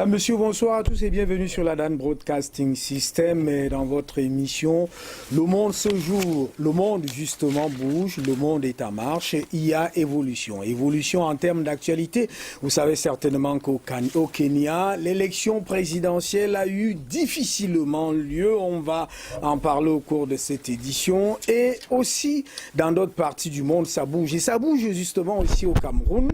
Mesdames, Messieurs, bonsoir à tous et bienvenue sur la Dan Broadcasting System et dans votre émission Le Monde se joue, le monde justement bouge, le monde est en marche, il y a évolution. Évolution en termes d'actualité. Vous savez certainement qu'au Kenya, l'élection présidentielle a eu difficilement lieu. On va en parler au cours de cette édition. Et aussi, dans d'autres parties du monde, ça bouge. Et ça bouge justement aussi au Cameroun.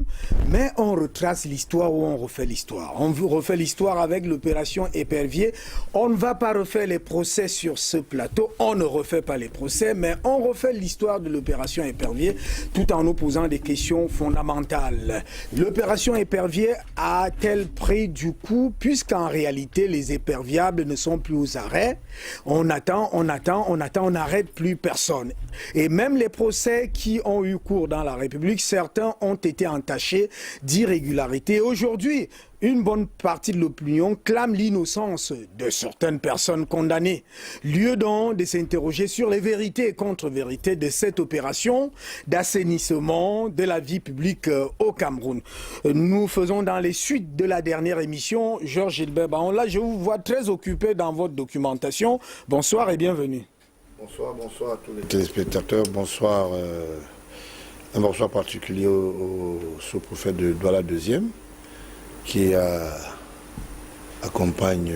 Mais on retrace l'histoire ou on refait l'histoire. On refait l'histoire avec l'opération Épervier. On ne va pas refaire les procès sur ce plateau. On ne refait pas les procès, mais on refait l'histoire de l'opération Épervier tout en nous posant des questions fondamentales. L'opération Épervier a-t-elle pris du coup, puisqu'en réalité, les éperviables ne sont plus aux arrêts? On attend, on n'arrête plus personne. Et même les procès qui ont eu cours dans la République, certains ont été entachés d'irrégularités. Aujourd'hui, une bonne partie de l'opinion clame l'innocence de certaines personnes condamnées. Lieu donc de s'interroger sur les vérités et contre-vérités de cette opération d'assainissement de la vie publique au Cameroun. Nous faisons dans les suites de la dernière émission. Georges Gilbert Baon, là je vous vois très occupé dans votre documentation. Bonsoir et bienvenue. Bonsoir à tous les téléspectateurs. Bonsoir, un bonsoir particulier au sous-préfet de Douala II, qui accompagne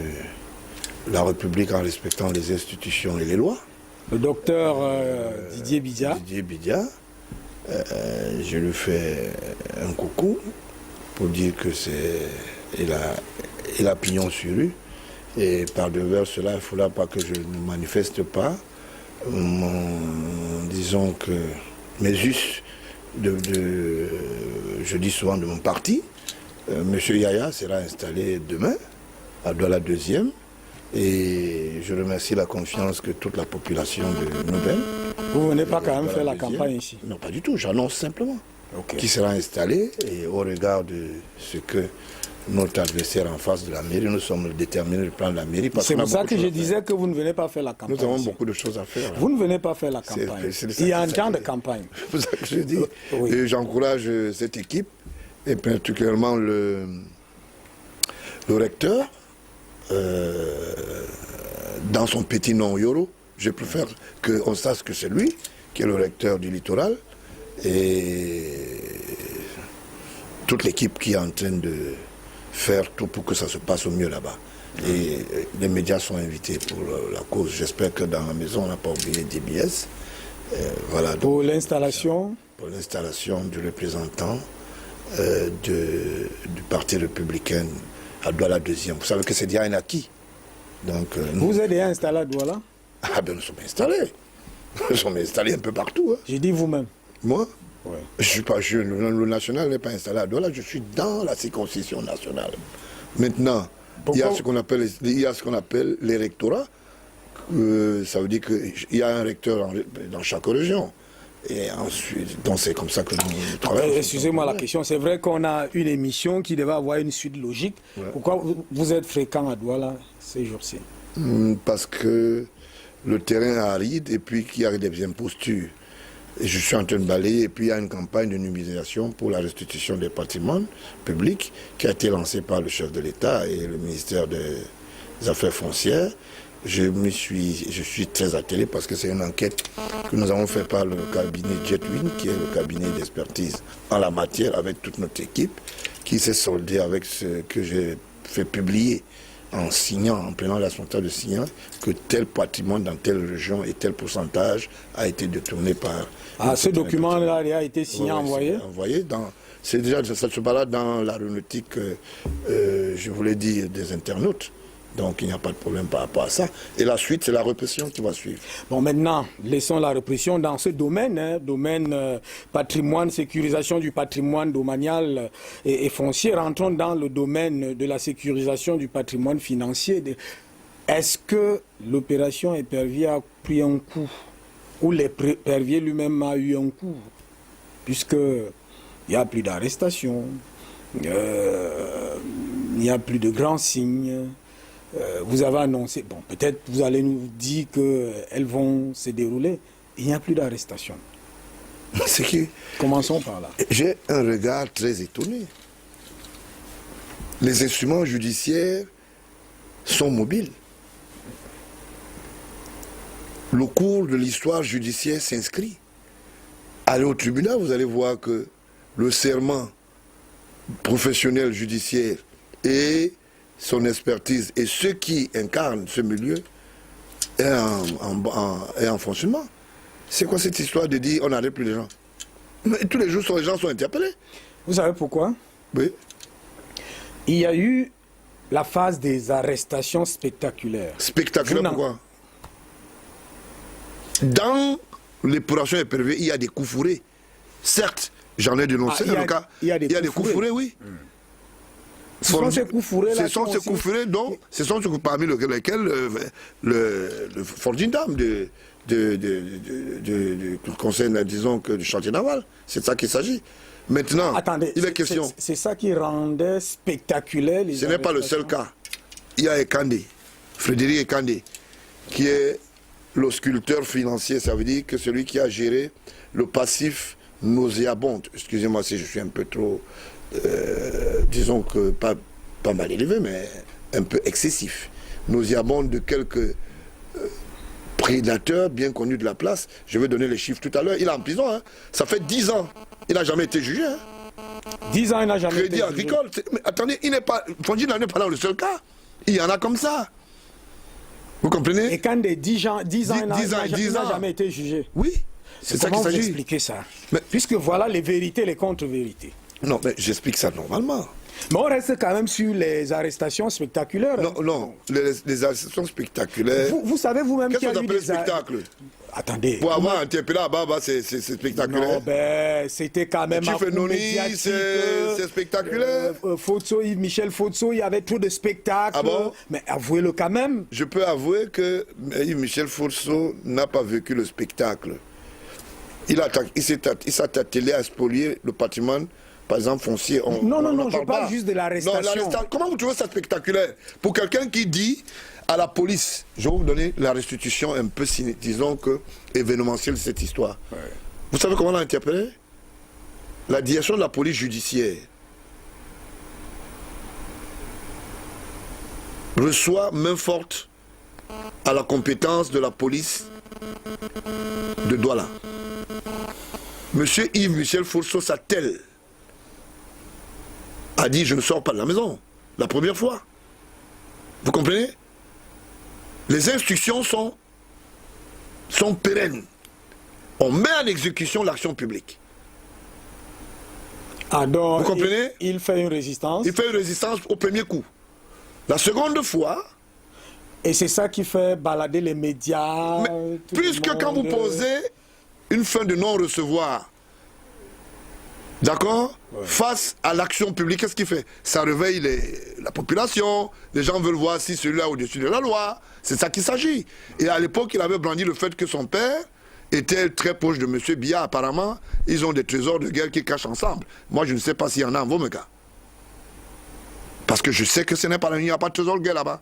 la République en respectant les institutions et les lois. Le docteur Didier Bidia. Didier Bidia. Je lui fais un coucou pour dire que il a pignon sur lui. Et par devers cela, il ne faudra pas que je ne manifeste pas. Disons que mes us, je dis souvent de mon parti, Monsieur Yaya sera installé demain à Douala II et je remercie la confiance que toute la population de Nouvelle. Vous venez pas quand même faire la campagne ici? Non, pas du tout, j'annonce simplement. Okay. Qui sera installé et au regard de ce que notre adversaire en face de la mairie, nous sommes déterminés de prendre la mairie. C'est pour ça que je disais que vous ne venez pas faire la campagne. Nous avons ici. Beaucoup de choses à faire. Vous ne venez pas faire la campagne. Il y a un temps de campagne. C'est pour ça que je dis. Oui. Et j'encourage cette équipe, et particulièrement le recteur, dans son petit nom Yoro. Je préfère qu'on sache que c'est lui qui est le recteur du littoral. Et toute l'équipe qui est en train de faire tout pour que ça se passe au mieux là-bas. Et les médias sont invités pour la cause. J'espère que dans la maison, on n'a pas oublié DBS. Voilà, pour l'installation? Pour l'installation du représentant du Parti républicain à Douala II. Vous savez que c'est déjà un acquis. Donc, vous êtes déjà installé à Douala? Ah ben nous sommes installés. Nous sommes installés un peu partout. Hein. J'ai dit vous-même. Moi? Ouais. Le national n'est pas installé à Douala, je suis dans la circonscription nationale. Maintenant, il y a ce qu'on appelle l'électorat. Ça veut dire qu'il y a un recteur dans chaque région. Et ensuite, donc c'est comme ça que nous travaillons. Excusez-moi la question, c'est vrai qu'on a une émission qui devait avoir une suite logique. Ouais. Pourquoi vous êtes fréquent à Douala ces jours-ci? Parce que le terrain est aride et puis qu'il y a des impostures. Et je suis en train de balayer et puis il y a une campagne de numérisation pour la restitution des patrimoines publics qui a été lancée par le chef de l'État et le ministère des Affaires foncières. Je suis très attelé parce que c'est une enquête que nous avons faite par le cabinet Jetwin, qui est le cabinet d'expertise en la matière avec toute notre équipe, qui s'est soldé avec ce que j'ai fait publier en signant, en prenant la responsabilité de signer que tel patrimoine dans telle région et tel pourcentage a été détourné par... Ah, ce document-là a été signé, envoyé? Envoyé c'est déjà, ça se balade dans l'aéronautique, je vous l'ai dit, des internautes. Donc il n'y a pas de problème par rapport à ça. Et la suite, c'est la répression qui va suivre. Bon, maintenant, laissons la répression dans ce domaine, domaine patrimoine, sécurisation du patrimoine domanial et foncier. Rentrons dans le domaine de la sécurisation du patrimoine financier. Est-ce que l'opération Épervier a pris un coup? Ou l'Épervier lui-même a eu un coup? Puisqu'il n'y a plus d'arrestation, il n'y a plus de grands signes. Vous avez annoncé, bon, peut-être vous allez nous dire qu'elles vont se dérouler. Il n'y a plus d'arrestation. Commençons par là. J'ai un regard très étonné. les instruments judiciaires sont mobiles. Le cours de l'histoire judiciaire s'inscrit. Allez au tribunal, vous allez voir que le serment professionnel judiciaire et son expertise et ceux qui incarnent ce milieu est en fonctionnement. C'est quoi cette histoire de dire on n'arrête plus les gens? Mais tous les jours, les gens sont interpellés. Vous savez pourquoi? Oui. Il y a eu la phase des arrestations spectaculaires. Spectaculaire, pourquoi? Dans l'épuration épervée, il y a des coups fourrés. Certes, j'en ai dénoncé le cas. Il y a des coups fourrés, oui. Ce sont ces coups fourrés là. Ce sont ces coups fourrés dont, ce sont parmi lesquels le forging d'armes du conseil, disons, du chantier naval. C'est de ça qu'il s'agit. Maintenant, attendez, il est question. C'est ça qui rendait spectaculaire les. Ce n'est pas le seul cas. Il y a Ekandé, Frédéric Ekandé, qui est le sculpteur financier. Ça veut dire que celui qui a géré le passif nauséabond. Excusez-moi si je suis un peu trop, disons que pas mal élevé, mais un peu excessif. Nauséabond de quelques prédateurs bien connus de la place. Je vais donner les chiffres tout à l'heure. Il est en prison. Hein. Ça fait 10 ans. Il n'a jamais été jugé. Hein. 10 ans, il n'a jamais été jugé. Crédit agricole. Mais attendez, il n'est pas. Fondi n'est pas dans le seul cas. Il y en a comme ça. Vous comprenez? Et quand des 10 ans, il n'a jamais été jugé. Oui. C'est ça qu'il s'agit. Comment vous expliquez ça? Mais, puisque voilà les vérités, les contre-vérités. Non, mais j'explique ça normalement. Mais on reste quand même sur les arrestations spectaculaires. Non, hein. non, les arrestations spectaculaires. Vous savez vous-même qu'il y a eu des... Qu'est-ce que vous appelez spectacle? Attendez. Pour avoir interpellé à Baba, c'est spectaculaire. Non, ben, c'était quand même... C'est spectaculaire. Michel Fotso, il y avait trop de spectacles. Ah bon? Mais avouez-le quand même. Je peux avouer que Michel Fotso n'a pas vécu le spectacle. Il s'est attelé à spolier le patrimoine, par exemple, foncier. Non, je parle juste de l'arrestation. Comment vous trouvez ça spectaculaire? Pour quelqu'un qui dit à la police, je vais vous donner la restitution un peu, disons que, événementielle de cette histoire. Ouais. Vous savez comment on l'a interpellé? La direction de la police judiciaire reçoit main forte à la compétence de la police de Douala. Monsieur Yves Michel Fotso Satel a dit je ne sors pas de la maison, la première fois. Vous comprenez? Les instructions sont pérennes. On met en exécution l'action publique. Ah donc, vous comprenez? Il fait une résistance. Il fait une résistance au premier coup. La seconde fois... Et c'est ça qui fait balader les médias. Mais puisque quand vous posez une fin de non-recevoir, d'accord, ouais, face à l'action publique, qu'est-ce qu'il fait? Ça réveille la population, les gens veulent voir si celui-là est au-dessus de la loi. C'est ça qu'il s'agit. Et à l'époque, il avait brandi le fait que son père était très proche de M. Biya, apparemment. Ils ont des trésors de guerre qu'ils cachent ensemble. Moi, je ne sais pas s'il y en a en Vomega. Parce que je sais que ce n'est pas... Il n'y a pas de trésor de guerre là-bas.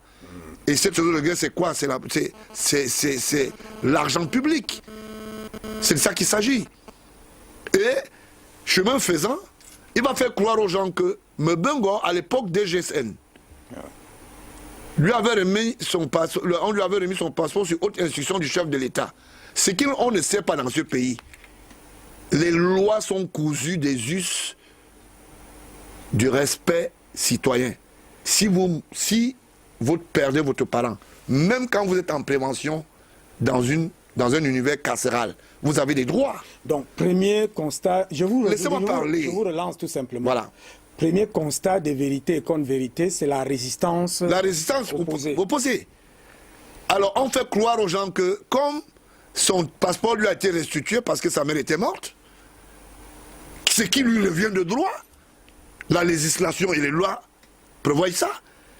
Et ce trésor de guerre, c'est quoi? C'est l'argent public. C'est de ça qu'il s'agit. Et, chemin faisant, il va faire croire aux gens que Mbengo, à l'époque des GSN, lui avait remis son passeport, on lui avait remis son passeport sur haute instruction du chef de l'État. Ce qu'on ne sait pas dans ce pays, les lois sont cousues des us du respect citoyen. Si vous perdez votre parent, même quand vous êtes en prévention dans un univers carcéral, vous avez des droits. Donc, premier constat, laissez-moi parler. Je vous relance tout simplement. Voilà. Premier constat de vérité et contre-vérité, c'est la résistance. La résistance opposée. Alors, on fait croire aux gens que, comme son passeport lui a été restitué parce que sa mère était morte, ce qui lui revient de droit, la législation et les lois prévoient ça.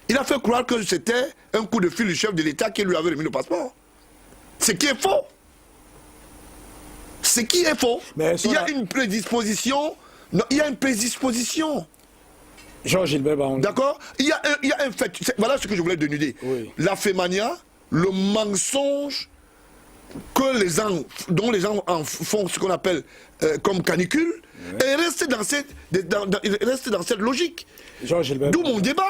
Il a fait croire que c'était un coup de fil du chef de l'État qui lui avait remis le passeport. Ce qui est faux. Ce qui est faux. Mais il y a une prédisposition. Non, il y a une prédisposition. Georges Gilbert Baoundé. D'accord? Il y a un fait. Voilà ce que je voulais dénuder. Oui. La fémania, le mensonge dont les gens en font ce qu'on appelle comme canicule, Et rester dans cette logique. Georges Gilbert. D'où mon débat.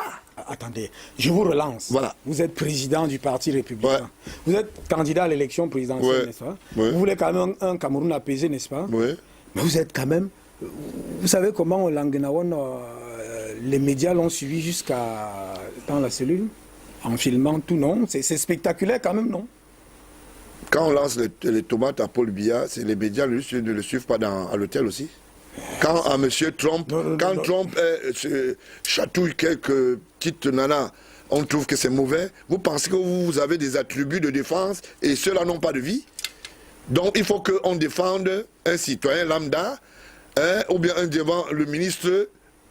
Attendez, je vous relance. Voilà. Vous êtes président du Parti républicain. Ouais. Vous êtes candidat à l'élection présidentielle, Ouais. n'est-ce pas? Ouais. Vous voulez quand même un Cameroun apaisé, n'est-ce pas? Oui. Mais vous êtes quand même... Vous savez comment au Languenawan, les médias l'ont suivi jusqu'à dans la cellule, en filmant tout, non? C'est spectaculaire quand même, non? Quand on lance les tomates à Paul Biya, les médias ne le suivent pas à l'hôtel aussi. Quand à M. Trump, Trump chatouille quelques petites nanas, on trouve que c'est mauvais. Vous pensez que vous avez des attributs de défense et ceux-là n'ont pas de vie? Donc il faut qu'on défende un citoyen lambda, ou bien devant le ministre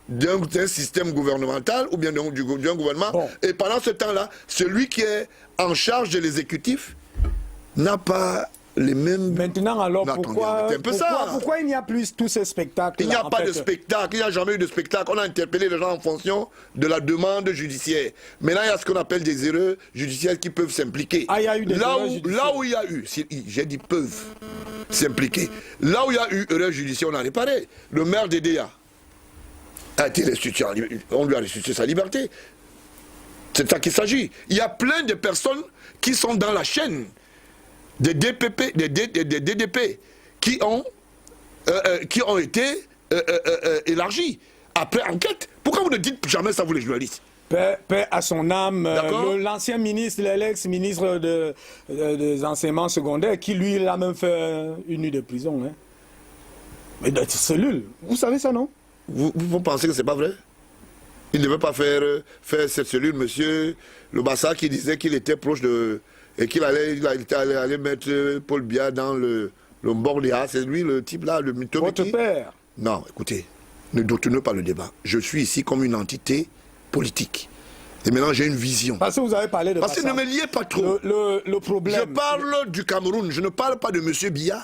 d'un système gouvernemental, ou bien d'un gouvernement. Bon. Et pendant ce temps-là, celui qui est en charge de l'exécutif n'a pas les mêmes... Maintenant, alors, Non, pourquoi, attendez, un peu ça. pourquoi il n'y a plus tous ces spectacles? Il n'y a pas de spectacle, il n'y a jamais eu de spectacle. On a interpellé les gens en fonction de la demande judiciaire. Maintenant, il y a ce qu'on appelle des erreurs judiciaires qui peuvent s'impliquer. Ah, il y a eu des erreurs judiciaires. Là où il y a eu, j'ai dit peuvent s'impliquer. Là où il y a eu erreur judiciaire, on a réparé. Le maire d'Edea a été restitué, on lui a restitué sa liberté. C'est de ça qu'il s'agit. Il y a plein de personnes qui sont dans la chaîne des DPP, des DDP, qui ont été élargis après enquête. Pourquoi vous ne dites jamais ça, vous les journalistes? Paix à son âme, D'accord. l'ancien ministre, l'ex-ministre des enseignements secondaires, qui lui, il a même fait une nuit de prison. Hein. Mais dans cette cellule, vous savez ça, non? Vous pensez que c'est pas vrai? Il ne veut pas faire cette cellule, monsieur Lobassa, qui disait qu'il était proche de... et qu'il allait mettre Paul Biya dans le Borléa. C'est lui le type là, le mytho. Votre père. Non, écoutez, ne détournez pas le débat. Je suis ici comme une entité politique. Et maintenant, j'ai une vision. Parce que vous avez parlé de Parce que ne me liez pas trop. Le problème... Je parle du Cameroun, je ne parle pas de M. Biya.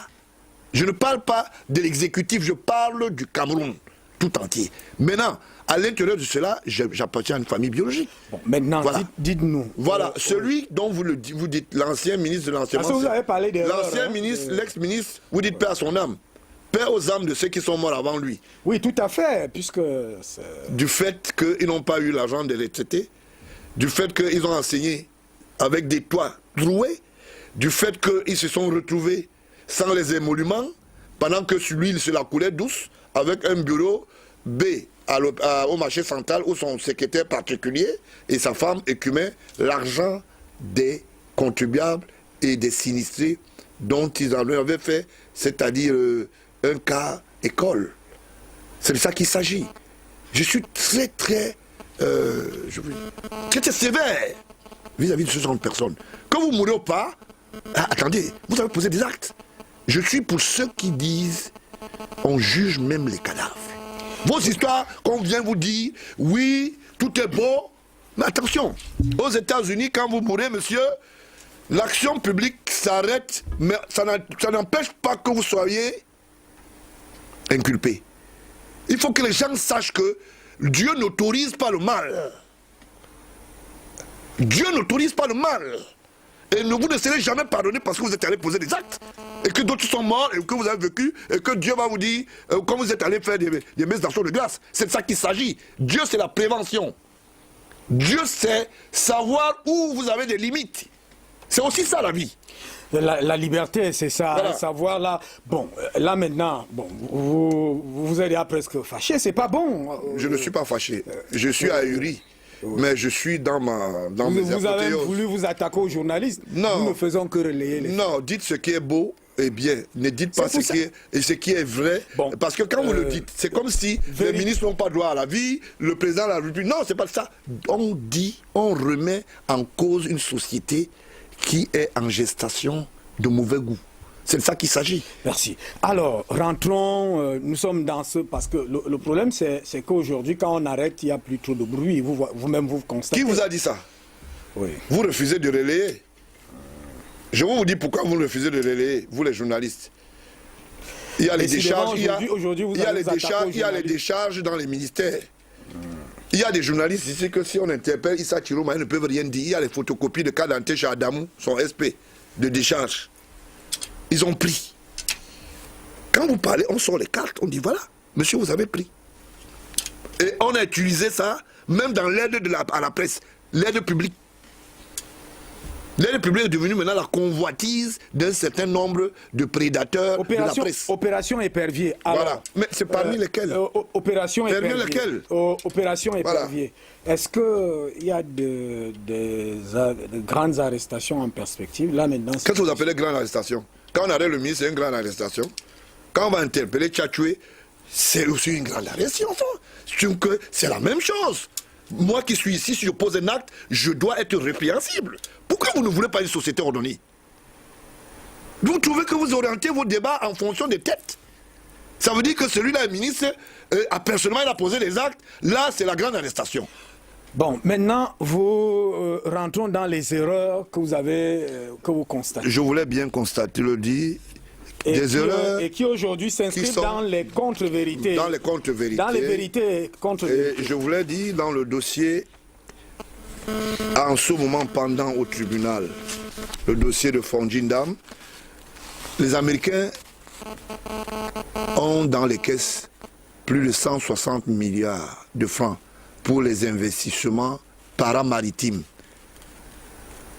Je ne parle pas de l'exécutif, je parle du Cameroun tout entier. Maintenant, à l'intérieur de cela, j'appartiens à une famille biologique. Bon, maintenant, voilà. dites-nous. Voilà, celui dont vous dites, l'ancien ministre de l'enseignement. Parce que vous avez parlé de... L'ancien ministre, l'ex-ministre, vous dites paix à son âme. Paix aux âmes de ceux qui sont morts avant lui. Oui, tout à fait, puisque... Du fait qu'ils n'ont pas eu l'argent de retraités, du fait qu'ils ont enseigné avec des toits troués, du fait qu'ils se sont retrouvés sans les émoluments, pendant que sur lui, il se la coulait douce, avec un bureau B au marché central où son secrétaire particulier et sa femme écumaient l'argent des contribuables et des sinistrés dont ils en avaient fait, c'est-à-dire un cas école. C'est de ça qu'il s'agit. Je suis très sévère vis-à-vis de ce genre de personnes. Quand vous mourrez ou pas, attendez, vous avez posé des actes. Je suis pour ceux qui disent on juge même les cadavres. Vos histoires qu'on vient vous dire, oui, tout est beau, mais attention, aux États-Unis, quand vous mourrez, monsieur, l'action publique s'arrête, mais ça n'empêche pas que vous soyez inculpé. Il faut que les gens sachent que Dieu n'autorise pas le mal. Dieu n'autorise pas le mal. Et vous ne serez jamais pardonné parce que vous êtes allé poser des actes. Et que d'autres sont morts et que vous avez vécu. Et que Dieu va vous dire, quand vous êtes allé faire des messes d'action de grâce. C'est de ça qu'il s'agit. Dieu, c'est la prévention. Dieu, c'est savoir où vous avez des limites. C'est aussi ça la vie. La liberté, c'est ça, Voilà. savoir là. Bon, là maintenant, bon, vous êtes là presque fâché, c'est pas bon. Je ne suis pas fâché. Je suis ahuri. Mais je suis dans mes Vous avez apothéoses. voulu vous attaquer aux journalistes. Non. Nous ne faisons que relayer les... Non, dites ce qui est beau et bien. Ne dites pas C'est ce pour qui est vrai. Bon, Parce que quand vous le dites, c'est comme si les ministres n'ont pas droit à la vie, le président de la République. Non, c'est pas ça. On dit, on remet en cause une société qui est en gestation de mauvais goût. C'est de ça qu'il s'agit. Merci. Alors, rentrons, nous sommes dans ce... Parce que le problème, c'est qu'aujourd'hui, quand on arrête, il n'y a plus trop de bruit. Vous-même, vous constatez. Qui vous a dit ça? Oui. Vous refusez de relayer. Je vais vous dire pourquoi vous refusez de relayer, vous les journalistes. Il y a les décharges, il y a les décharges dans les ministères. Il y a des journalistes ici que si on interpelle Issa Chiroma, ils ne peuvent rien dire. Il y a les photocopies de cas d'entrée chez Adamou, son SP, de décharge. Ils ont pris. Quand vous parlez, on sort les cartes, on dit voilà. Monsieur, vous avez pris. Et on a utilisé ça, même dans l'aide à la presse, l'aide publique. L'aide publique est devenue maintenant la convoitise d'un certain nombre de prédateurs de la presse. Opération Épervier. Alors, voilà. Mais c'est parmi lesquels Opération Parmi Épervier. lesquels Opération Épervier. Voilà. Est-ce qu'il y a de grandes arrestations en perspective là maintenant? Qu'est-ce que vous appelez grande arrestation? Quand on arrête le ministre, c'est une grande arrestation. Quand on va interpeller Tchatchoué, c'est aussi une grande arrestation. C'est la même chose. Moi qui suis ici, si je pose un acte, je dois être répréhensible. Pourquoi vous ne voulez pas une société ordonnée? Vous trouvez que vous orientez vos débats en fonction des têtes? Ça veut dire que celui-là, le ministre, personnellement, il a posé les actes. Là, c'est la grande arrestation. Bon, maintenant, rentrons dans les erreurs que vous constatez. Je voulais bien constater, le dire. Des erreurs et qui aujourd'hui s'inscrivent dans les contre-vérités. Dans les contre-vérités. Dans les vérités contre-vérités. Et je voulais dire dans le dossier, en ce moment pendant au tribunal, le dossier de Fondjindam, les Américains ont dans les caisses plus de 160 milliards de francs pour les investissements paramaritimes.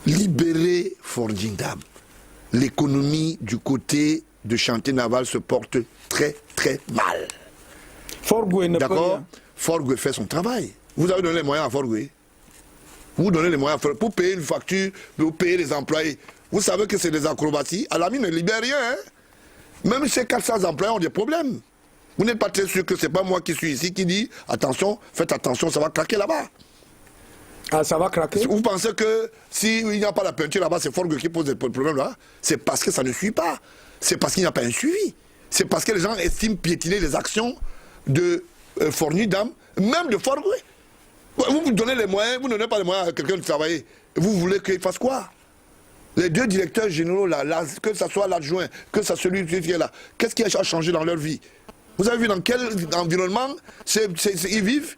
Libérer Fondjindam. L'économie du côté de chantier naval se porte très très mal. Forgué ne peut rien. D'accord. Forgué fait son travail. Vous avez donné les moyens à Forgué. Vous donnez les moyens pour payer une facture, pour payer les employés. Vous savez que c'est des acrobaties. À la mine ne libère rien. Hein? Même ces 400 employés ont des problèmes. Vous n'êtes pas très sûr que ce n'est pas moi qui suis ici qui dit attention, faites attention, ça va craquer là-bas. Ah, ça va craquer? Vous pensez que s'il n'y a pas la peinture là-bas, c'est Forgué qui pose le problème là? C'est parce que ça ne suit pas. C'est parce qu'il n'y a pas un suivi. C'est parce que les gens estiment piétiner les actions de Fondjindam, même de Forgué. Vous vous donnez les moyens, vous ne donnez pas les moyens à quelqu'un de travailler. Vous voulez qu'il fasse quoi? Les deux directeurs généraux là, que ce soit l'adjoint, que ce soit celui qui est là, qu'est-ce qui a changé dans leur vie? Vous avez vu dans quel environnement ils vivent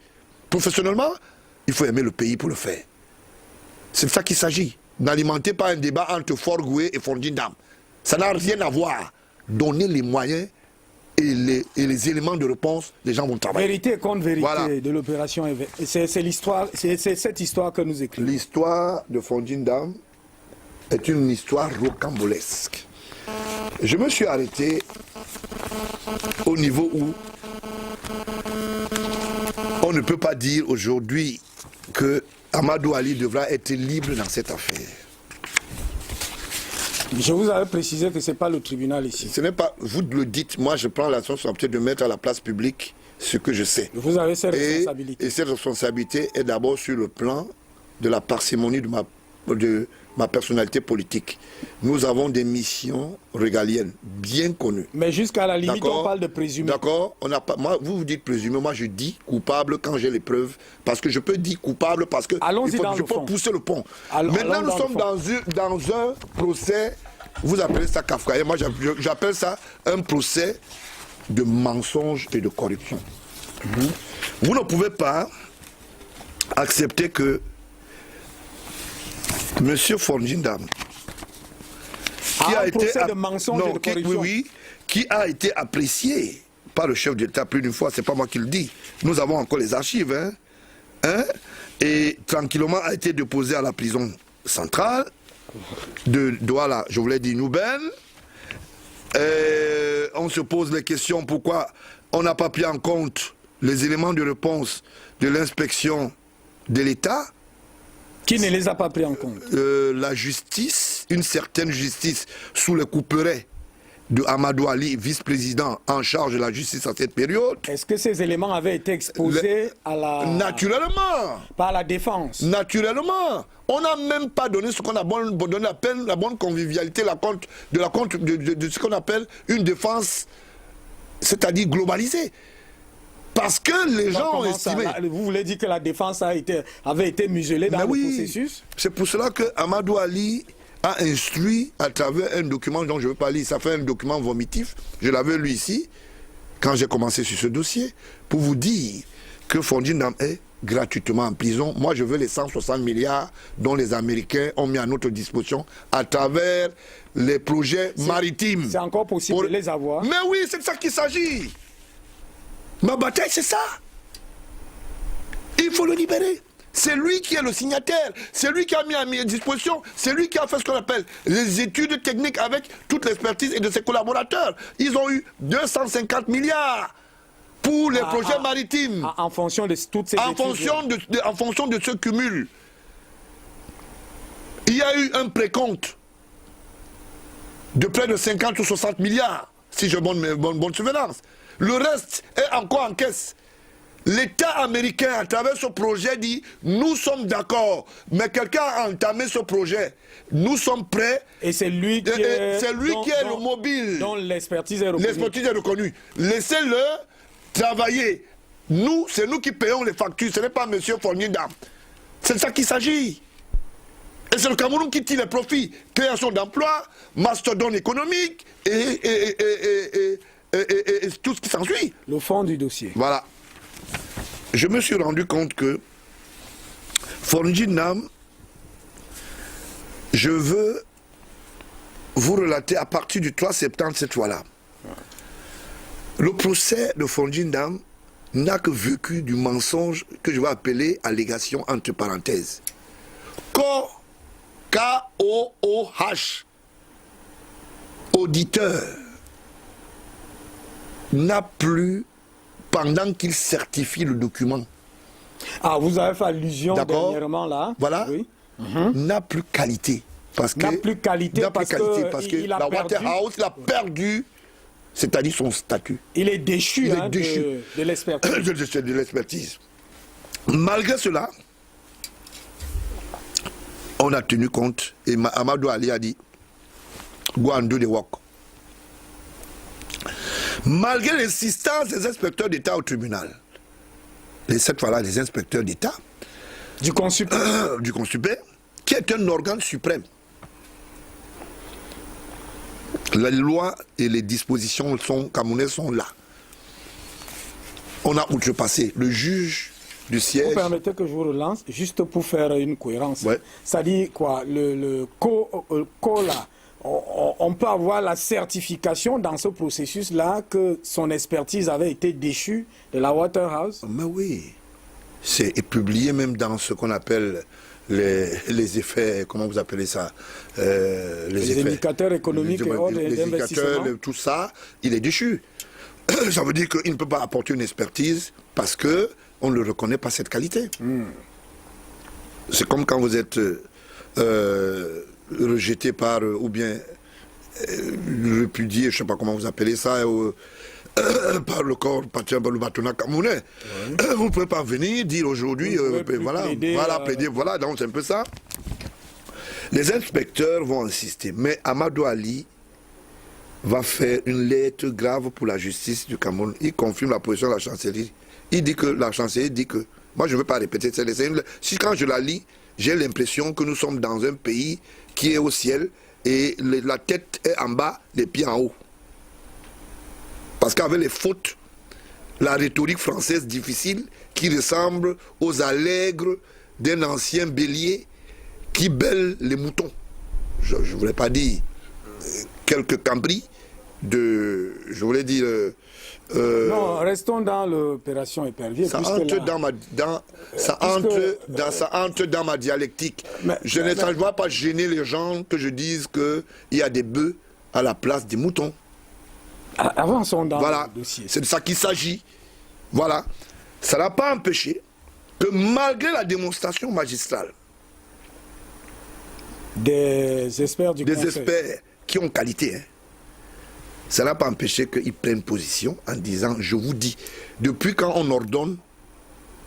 professionnellement? Il faut aimer le pays pour le faire. C'est de ça qu'il s'agit. N'alimentez pas un débat entre Forgué et Fondjindam. Ça n'a rien à voir. Donnez les moyens et les éléments de réponse, les gens vont travailler. Vérité contre vérité voilà. De l'opération. C'est l'histoire, c'est cette histoire que nous écrivons. L'histoire de Fondjindam est une histoire rocambolesque. Je me suis arrêté au niveau où on ne peut pas dire aujourd'hui que Amadou Ali devra être libre dans cette affaire. Je vous avais précisé que ce n'est pas le tribunal ici. Ce n'est pas, vous le dites, moi je prends la responsabilité de mettre à la place publique ce que je sais. Vous avez cette responsabilité. Et cette responsabilité est d'abord sur le plan de la parcimonie de ma personnalité politique. Nous avons des missions régaliennes bien connues. Mais jusqu'à la limite, on parle de présumé. D'accord. Vous dites présumé, moi je dis coupable quand j'ai les preuves. Parce que je peux dire coupable parce que je peux pousser le pont. Maintenant nous sommes dans un procès, vous appelez ça kafkaïen, moi j'appelle ça un procès de mensonge et de corruption. Vous ne pouvez pas accepter que Monsieur Fondjindam, qui a été apprécié par le chef d'État plus d'une fois, c'est pas moi qui le dis, nous avons encore les archives, et tranquillement a été déposé à la prison centrale de Douala, je voulais dire Nouben. On se pose les questions pourquoi on n'a pas pris en compte les éléments de réponse de l'inspection de l'État. Qui ne les a pas pris en compte? La justice, une certaine justice, sous le couperet de Amadou Ali, vice-président en charge de la justice à cette période. Est-ce que ces éléments avaient été exposés Naturellement. Par la défense? Naturellement. On n'a même pas donné ce qu'on a donné la bonne convivialité, de ce qu'on appelle une défense, c'est-à-dire globalisée. Parce que les gens ont estimé... Vous voulez dire que la défense avait été muselée dans le processus? C'est pour cela que Amadou Ali a instruit à travers un document dont je ne veux pas lire, ça fait un document vomitif, je l'avais lu ici, quand j'ai commencé sur ce dossier, pour vous dire que Fondjindam est gratuitement en prison. Moi, je veux les 160 milliards dont les Américains ont mis à notre disposition à travers les projets maritimes. C'est encore possible de les avoir? Mais oui, c'est de ça qu'il s'agit. Ma bataille, c'est ça. Il faut le libérer. C'est lui qui est le signataire, c'est lui qui a mis à mes dispositions, c'est lui qui a fait ce qu'on appelle les études techniques avec toute l'expertise et de ses collaborateurs. Ils ont eu 250 milliards pour les projets maritimes. En fonction de toutes ces études. En fonction de ce cumul. Il y a eu un précompte de près de 50 ou 60 milliards, si j'ai bonne souvenance. Le reste est encore en caisse. L'État américain, à travers ce projet, dit « Nous sommes d'accord, mais quelqu'un a entamé ce projet. Nous sommes prêts. » Et c'est lui qui est, le mobile. Dont l'expertise est reconnue. L'expertise est reconnue. Laissez-le travailler. Nous, c'est nous qui payons les factures. Ce n'est pas M. Fournier-Dam. C'est de ça qu'il s'agit. Et c'est le Cameroun qui tire les profits. Création d'emplois, mastodonte économique et tout ce qui s'ensuit. Le fond du dossier. Voilà. Je me suis rendu compte que Fournier-Dam, je veux vous relater à partir du 3 septembre cette fois-là. Le procès de Fournier-Dam n'a que vécu du mensonge que je vais appeler allégation entre parenthèses. K-O-O-H, auditeur, n'a plus, pendant qu'il certifie le document. Ah, vous avez fait allusion dernièrement là. Voilà. Oui. N'a plus qualité. N'a plus qualité parce que la Waterhouse a perdu, c'est-à-dire son statut. Il est déchu, de l'expertise. de l'expertise. Malgré cela, on a tenu compte, et Amadou Ali a dit, Guandou de Wok. Malgré l'insistance des inspecteurs d'État au tribunal, cette fois-là, les inspecteurs d'État, du Consupé, qui est un organe suprême. Les lois et les dispositions camerounaises sont là. On a outrepassé. Le juge du siège... Vous permettez que je vous relance, juste pour faire une cohérence. Ouais. Ça dit quoi, le là, on peut avoir la certification dans ce processus-là que son expertise avait été déchue de la Waterhouse? Mais oui. C'est publié même dans ce qu'on appelle les effets, comment vous appelez ça, les indicateurs économiques et autres d'investissement. Tout ça, il est déchu. Ça veut dire qu'il ne peut pas apporter une expertise parce qu'on ne le reconnaît pas cette qualité. C'est comme quand vous êtes rejeté par, ou bien repudié, je ne sais pas comment vous appelez ça, par le corps, par le bâtonnet camerounais. Vous ne pouvez pas venir dire aujourd'hui, plaider, voilà, donc c'est un peu ça. Les inspecteurs vont insister, mais Amadou Ali va faire une lettre grave pour la justice du Cameroun. Il confirme la position de la chancellerie. Il dit que la chancellerie dit que, moi je ne veux pas répéter, si quand je la lis, j'ai l'impression que nous sommes dans un pays qui est au ciel et la tête est en bas, les pieds en haut. Parce qu'avec les fautes, la rhétorique française difficile qui ressemble aux allègres d'un ancien bélier qui bêle les moutons. Je ne voulais pas dire quelques cambris je voulais dire... non, restons dans l'opération épervier. Ça entre dans ma dialectique. Je ne dois pas gêner les gens que je dise qu'il y a des bœufs à la place des moutons. Avançons dans le dossier. C'est de ça qu'il s'agit. Voilà. Ça n'a pas empêché que malgré la démonstration magistrale des experts du Conseil, experts qui ont qualité, ça n'a pas empêché qu'ils prennent position en disant, je vous dis, depuis quand on ordonne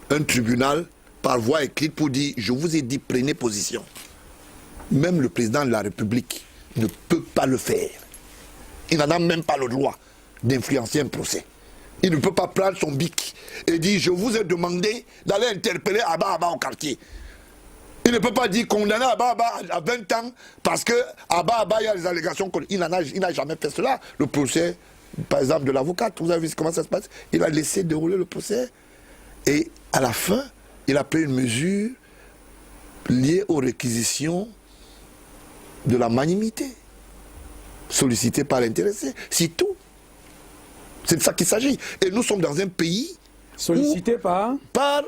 un tribunal par voie écrite pour dire, je vous ai dit, prenez position. Même le président de la République ne peut pas le faire. Il n'en a même pas le droit d'influencer un procès. Il ne peut pas prendre son bic et dire, je vous ai demandé d'aller interpeller Abba Abba au quartier. Il ne peut pas dire condamner Abba Abba à 20 ans parce que Abba Abba, il y a des allégations. Il n'a jamais fait cela. Le procès, par exemple, de l'avocate, vous avez vu comment ça se passe? Il a laissé dérouler le procès et à la fin, il a pris une mesure liée aux réquisitions de la magnanimité sollicitée par l'intéressé. C'est tout. C'est de ça qu'il s'agit. Et nous sommes dans un pays Sollicité par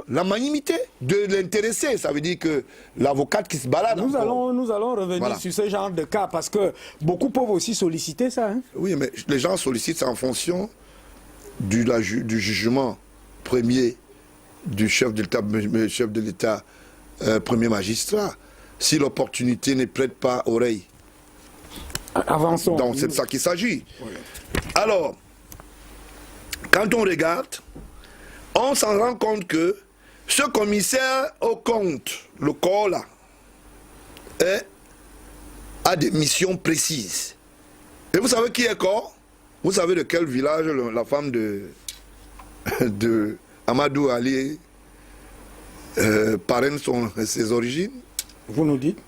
la magnanimité de l'intéressé. Ça veut dire que l'avocate qui se balade... Nous allons revenir sur ce genre de cas, parce que beaucoup peuvent aussi solliciter ça. Hein? Oui, mais les gens sollicitent ça en fonction du jugement premier du chef de l'État, premier magistrat. Si l'opportunité ne prête pas oreille. Avançons. Donc c'est de ça qu'il s'agit. Oui. Alors, quand on regarde, on s'en rend compte que ce commissaire au compte, le corps là, a des missions précises. Et vous savez qui est corps? Vous savez de quel village la femme de Amadou Ali parraine ses origines? Vous nous dites?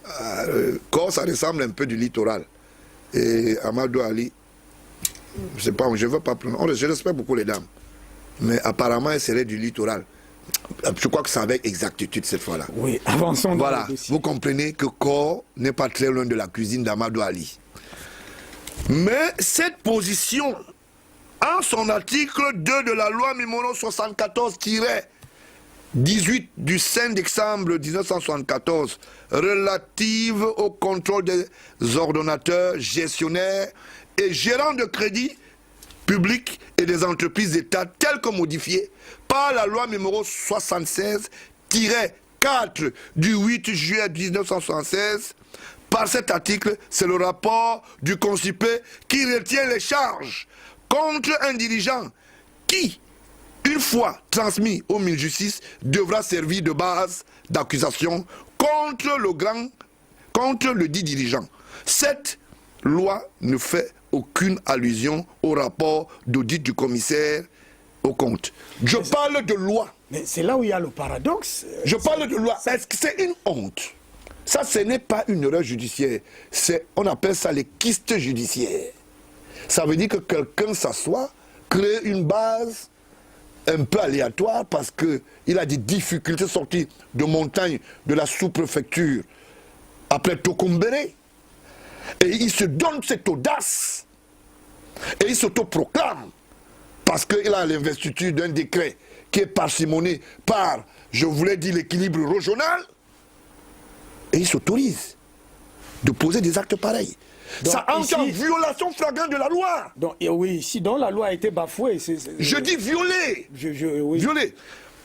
Corps, ça ressemble un peu du littoral. Et Amadou Ali, je sais pas, je ne veux pas prononcer, je respecte beaucoup les dames. Mais apparemment, elle serait du littoral. Je crois que c'est avec exactitude cette fois-là. Oui, avançons. Voilà, vous comprenez que Corps n'est pas très loin de la cuisine d'Amadou Ali. Mais cette position, en son article 2 de la loi numéro 74-18 du 5 décembre 1974, relative au contrôle des ordonnateurs, gestionnaires et gérants de crédit publics et des entreprises d'État telles que modifiées par la loi numéro 76-4 du 8 juillet 1976. Par cet article, c'est le rapport du Concipé qui retient les charges contre un dirigeant qui, une fois transmis au ministre de la Justice, devra servir de base d'accusation contre le dit dirigeant. Cette loi ne fait aucune allusion au rapport d'audit du commissaire au compte. Je parle de loi. Mais c'est là où il y a le paradoxe. Je parle de loi. Est-ce que c'est une honte? Ça, ce n'est pas une erreur judiciaire. On appelle ça les kystes judiciaires. Ça veut dire que quelqu'un s'assoit, crée une base un peu aléatoire parce qu'il a des difficultés sorties de montagne de la sous-préfecture après Tokumbere. Et il se donne cette audace. Et il s'autoproclame. Parce qu'il a l'investiture d'un décret qui est parcimoné par, je voulais dire, l'équilibre régional. Et il s'autorise de poser des actes pareils. Donc, ça entre en violation flagrante de la loi. Donc, oui, ici, donc la loi a été bafouée. Je dis violée. Oui. Violée.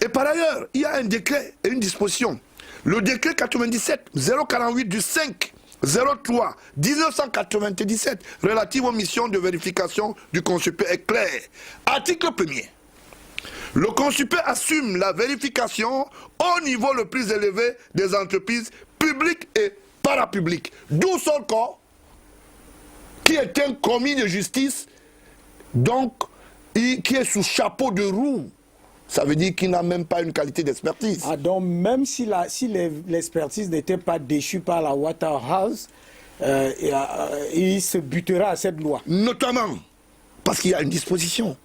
Et par ailleurs, il y a un décret et une disposition. Le décret 97-048 du 5-03 1997 relative aux missions de vérification du Concipé est clair. Article 1er. Le Concipé assume la vérification au niveau le plus élevé des entreprises publiques et parapubliques. D'où son corps, qui est un commis de justice, donc qui est sous chapeau de roue. Ça veut dire qu'il n'a même pas une qualité d'expertise. Ah, donc même si l'expertise n'était pas déchue par la Waterhouse, il se butera à cette loi. Notamment parce qu'il y a une disposition.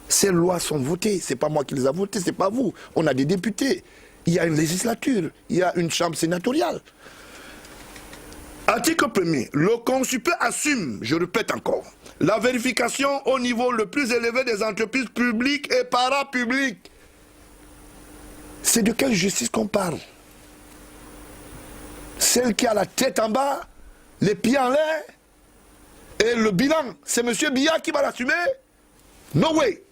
Ces lois sont votées. Ce n'est pas moi qui les ai votées, ce n'est pas vous. On a des députés. Il y a une législature. Il y a une chambre sénatoriale. Article 1er. Le Concipé assume, je répète encore, la vérification au niveau le plus élevé des entreprises publiques et parapubliques. C'est de quelle justice qu'on parle? Celle qui a la tête en bas, les pieds en l'air, et le bilan, c'est M. Biya qui va l'assumer? No way.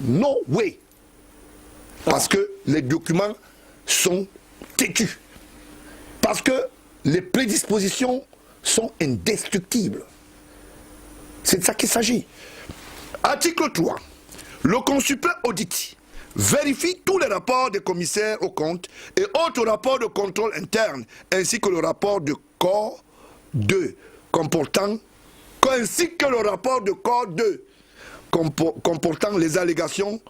No way. Parce que les documents sont têtus. Parce que les prédispositions sont indestructibles. C'est de ça qu'il s'agit. Article 3. Le Concipé audite, vérifie tous les rapports des commissaires aux comptes et autres rapports de contrôle interne, ainsi que le rapport de corps 2, ainsi que le rapport de corps 2, comportant les allégations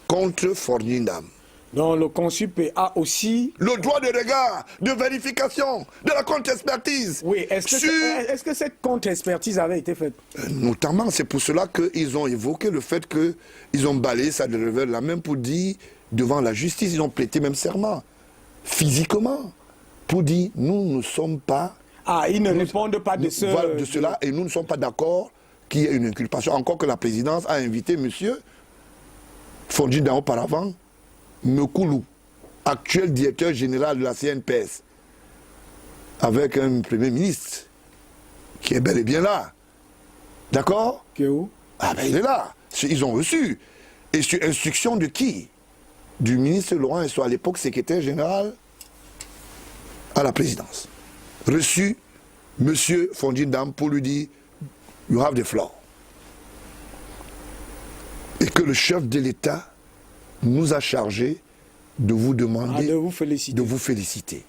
contre Fornindam. Donc le Concipé a aussi le droit de regard, de vérification, de la contre-expertise. Oui, est-ce que cette contre-expertise avait été faite? Notamment, c'est pour cela qu'ils ont évoqué le fait qu'ils ont balayé ça de revers la main pour dire, devant la justice, ils ont prêté même serment, physiquement, pour dire, nous ne sommes pas... Ah, ils ne répondent pas de voilà, de cela, et nous ne sommes pas d'accord qu'il y ait une inculpation. Encore que la présidence a invité M. Fondindan auparavant, Mekoulou, actuel directeur général de la CNPS, avec un premier ministre qui est bel et bien là. D'accord? Qui est où? Ah ben il est là. Ils ont reçu. Et sur instruction de qui? Du ministre Laurent Esso, à l'époque secrétaire général à la présidence. Reçu M. Fondindan pour lui dire « You have the floor ». Et que le chef de l'État nous a chargé de vous demander de vous féliciter.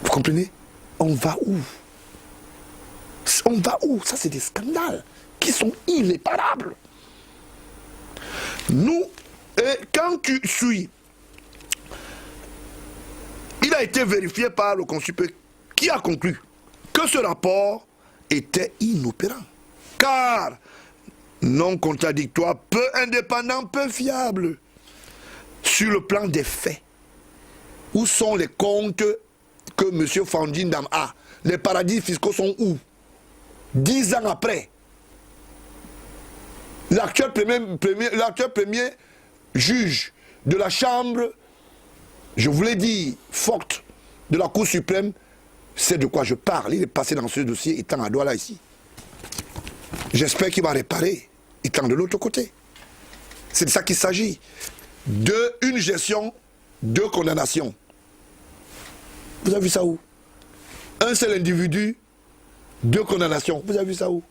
Vous comprenez? On va où? On va où? Ça, c'est des scandales qui sont irréparables. Nous, quand tu suis, il a été vérifié par le consulat qui a conclu que ce rapport était inopérant. Car non contradictoire, peu indépendant, peu fiable. Sur le plan des faits, où sont les comptes que M. Fondindan a? Les paradis fiscaux sont où? 10 ans après. L'actuel premier juge de la Chambre, je vous l'ai dit, forte, de la Cour suprême, c'est de quoi je parle. Il est passé dans ce dossier, étant à Douala ici. J'espère qu'il va réparer, étant de l'autre côté. C'est de ça qu'il s'agit. Une gestion, 2 condamnations. Vous avez vu ça où? Un seul individu, 2 condamnations. Vous avez vu ça où?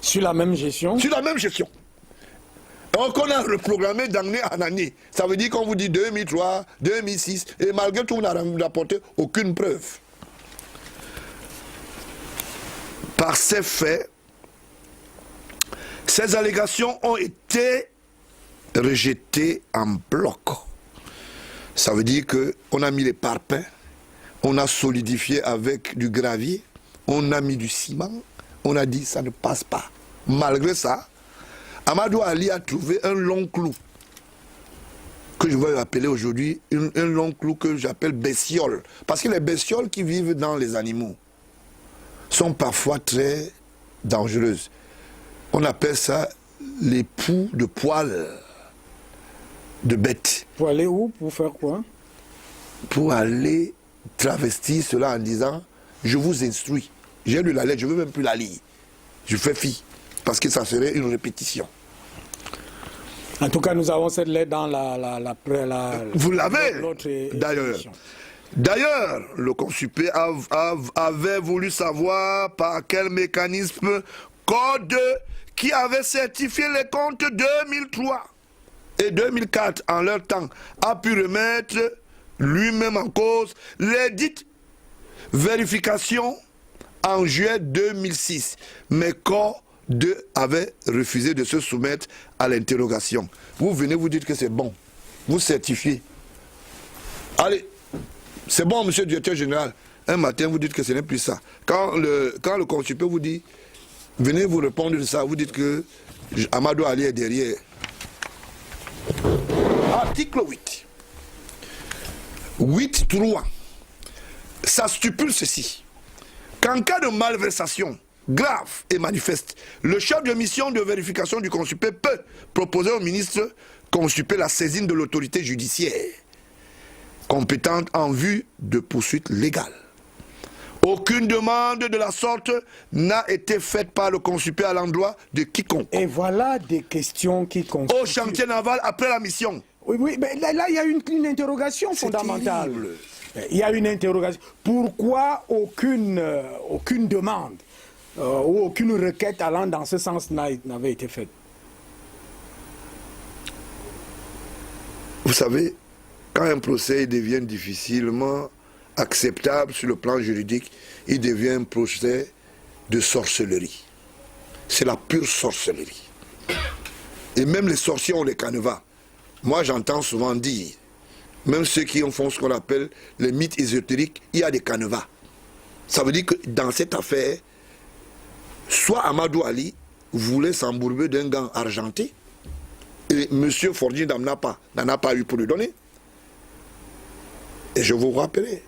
Sur la même gestion? Sur la même gestion. Donc on a reprogrammé d'année en année. Ça veut dire qu'on vous dit 2003, 2006, et malgré tout, on n'a rapporté aucune preuve. Par ces faits, ces allégations ont été rejetées en bloc. Ça veut dire qu'on a mis les parpaings, on a solidifié avec du gravier, on a mis du ciment, on a dit ça ne passe pas. Malgré ça, Amadou Ali a trouvé un long clou, que je vais appeler aujourd'hui un long clou que j'appelle bestiole. Parce que les bestioles qui vivent dans les animaux sont parfois très dangereuses. On appelle ça les poux de poils de bêtes. Pour aller où? Pour faire quoi? Pour aller travestir cela en disant « Je vous instruis ». J'ai lu la lettre, je ne veux même plus la lire. Je fais fi, parce que ça serait une répétition. En tout cas, nous avons cette lettre dans Vous l'avez, d'ailleurs. D'ailleurs, le Consupé avait voulu savoir par quel mécanisme Code qui avait certifié les comptes 2003 et 2004 en leur temps a pu remettre lui-même en cause les dites vérifications en juillet 2006. Mais Code avait refusé de se soumettre à l'interrogation. Vous venez vous dites que c'est bon. Vous certifiez. Allez, c'est bon, monsieur le directeur général. Un matin, vous dites que ce n'est plus ça. Quand le Consupé vous dit, venez vous répondre de ça, vous dites que Amadou Ali est derrière. Article 8. 8.3. Ça stipule ceci. Qu'en cas de malversation grave et manifeste, le chef de mission de vérification du Consupé peut proposer au ministre Consupé la saisine de l'autorité judiciaire compétente en vue de poursuites légales. Aucune demande de la sorte n'a été faite par le Consupé à l'endroit de quiconque. Et voilà des questions qui constituent... Au chantier naval après la mission. Oui, mais là, il y a une interrogation fondamentale. Terrible. Il y a une interrogation. Pourquoi aucune demande ou aucune requête allant dans ce sens n'avait été faite? Vous savez, quand un procès devient difficilement acceptable sur le plan juridique, il devient un procès de sorcellerie. C'est la pure sorcellerie. Et même les sorciers ont les canevas. Moi, j'entends souvent dire, même ceux qui font ce qu'on appelle les mythes ésotériques, il y a des canevas. Ça veut dire que dans cette affaire, soit Amadou Ali voulait s'embourber d'un gant argenté, et M. Fondindan n'en a pas eu pour lui donner. Et je vous rappelle,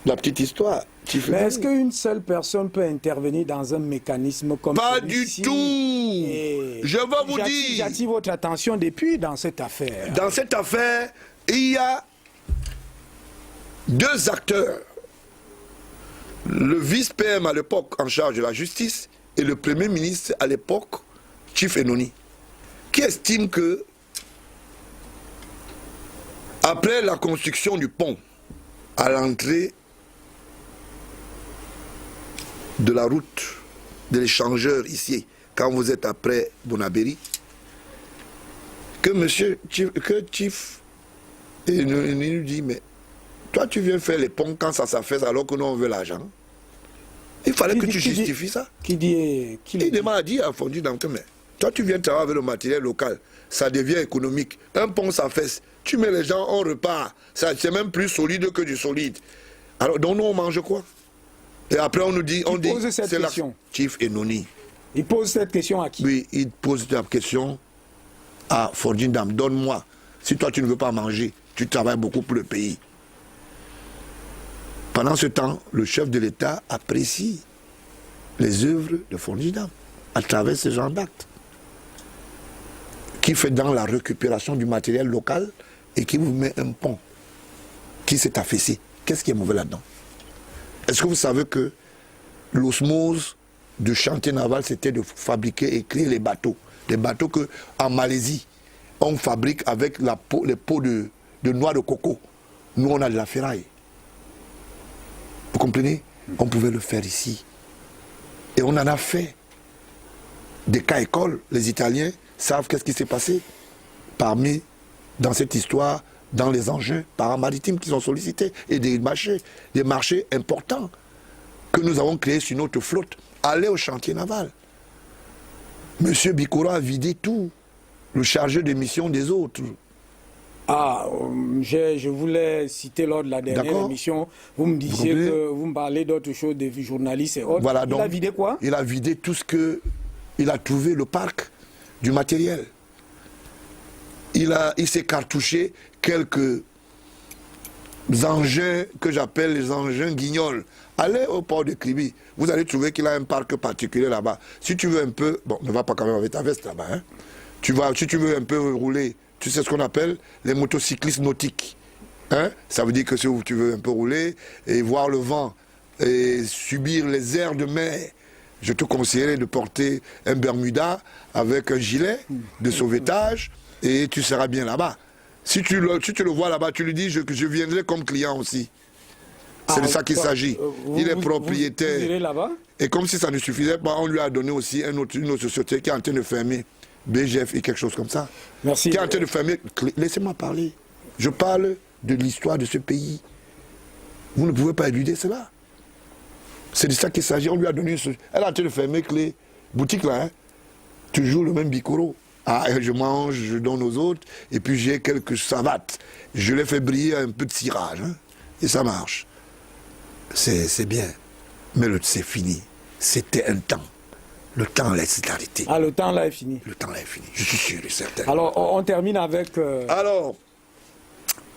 La petite histoire. Mais est-ce qu'une seule personne peut intervenir dans un mécanisme comme ça? Pas du tout. Je vais vous dire. J'attire votre attention depuis dans cette affaire. Dans cette affaire, il y a deux acteurs. Le vice-PM à l'époque en charge de la justice et le premier ministre à l'époque, Chief Enoni, qui estiment que après la construction du pont à l'entrée de la route de l'échangeur ici, quand vous êtes après Bonabéry, que Chief nous dit, mais toi tu viens faire les ponts quand ça s'affaisse alors que nous on veut l'argent. Il fallait que tu justifies ça. Il demande à dire à Fondu dans mais toi tu viens travailler avec le matériel local, ça devient économique. Un pont s'affaisse, tu mets les gens, on repart. C'est même plus solide que du solide. Alors donc nous on mange quoi? Et après on nous dit, c'est la Chief Enoni. Il pose cette question à qui? Oui, il pose la question à Fordindam. Donne-moi. Si toi tu ne veux pas manger, tu travailles beaucoup pour le pays. Pendant ce temps, le chef de l'État apprécie les œuvres de Fordindam à travers ce genre d'actes. Qui fait dans la récupération du matériel local et qui vous met un pont qui s'est affaissé. Qu'est-ce qui est mauvais là-dedans? Est-ce que vous savez que l'osmose du chantier naval, c'était de fabriquer et créer les bateaux? Les bateaux qu'en Malaisie, on fabrique avec les peaux de noix de coco. Nous, on a de la ferraille. Vous comprenez? On pouvait le faire ici. Et on en a fait. Des cas écoles, les Italiens savent qu'est-ce qui s'est passé parmi, dans cette histoire, dans les enjeux paramaritimes qui sont sollicités et des marchés importants que nous avons créés sur notre flotte. Allez au chantier naval. Monsieur Bikoro a vidé tout, le chargé de mission des autres. Ah, je voulais citer lors de la dernière émission, vous me disiez que vous me parlez d'autres choses, des journalistes et autres. Voilà, il a vidé quoi? Il a vidé tout ce que... Il a trouvé le parc du matériel. Il s'est cartouché quelques engins que j'appelle les engins guignols. Allez au port de Kribi, vous allez trouver qu'il a un parc particulier là-bas. Si tu veux un peu... Bon, ne va pas quand même avec ta veste là-bas. Hein. Si tu veux un peu rouler, tu sais ce qu'on appelle les motocyclistes nautiques. Hein? Ça veut dire que si tu veux un peu rouler et voir le vent et subir les airs de mer, je te conseillerais de porter un Bermuda avec un gilet de sauvetage et tu seras bien là-bas. Si tu le vois là-bas, tu lui dis que je viendrai comme client aussi. C'est de ça qu'il s'agit. Il est propriétaire. Vous irez là-bas? Et comme si ça ne suffisait pas, on lui a donné aussi une autre société qui est en train de fermer. BGF et quelque chose comme ça. Merci. Qui est en train de fermer. Laissez-moi parler. Je parle de l'histoire de ce pays. Vous ne pouvez pas éluder cela. C'est de ça qu'il s'agit. On lui a donné elle est en train de fermer les boutiques là. Hein. Toujours le même Bikoro. Ah, je mange, je donne aux autres. Et puis j'ai quelques savates. Je les fais briller un peu de cirage. Hein. Et ça marche. C'est bien. Mais c'est fini. C'était un temps. Le temps là s'est arrêté. Ah, le temps là est fini. Le temps là est fini, je suis sûr et certain. Alors, on termine avec... Alors,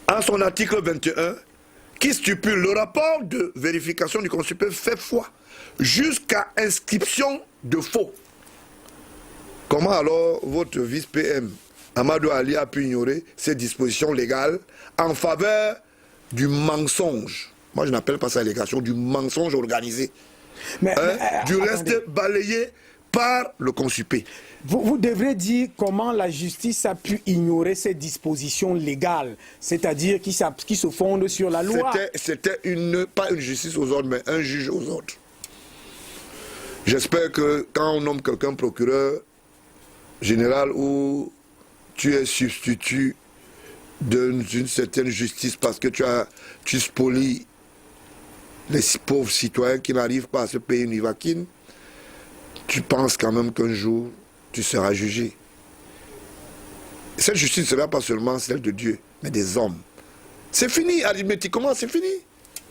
en son article 21, qui stipule le rapport de vérification du consulat fait foi jusqu'à inscription de faux. Comment alors votre vice-PM, Amadou Ali, a pu ignorer ces dispositions légales en faveur du mensonge? Moi, je n'appelle pas ça allégation, du mensonge organisé. Du reste balayé par le consupé. Vous devrez dire comment la justice a pu ignorer ces dispositions légales, c'est-à-dire qui se fondent sur la loi. C'était pas une justice aux ordres, mais un juge aux ordres. J'espère que quand on nomme quelqu'un procureur général ou tu es substitut d'une certaine justice parce que tu spolies les pauvres citoyens qui n'arrivent pas à se payer une vaquine, tu penses quand même qu'un jour, tu seras jugé. Cette justice ne sera pas seulement celle de Dieu, mais des hommes. C'est fini, arithmétiquement, c'est fini.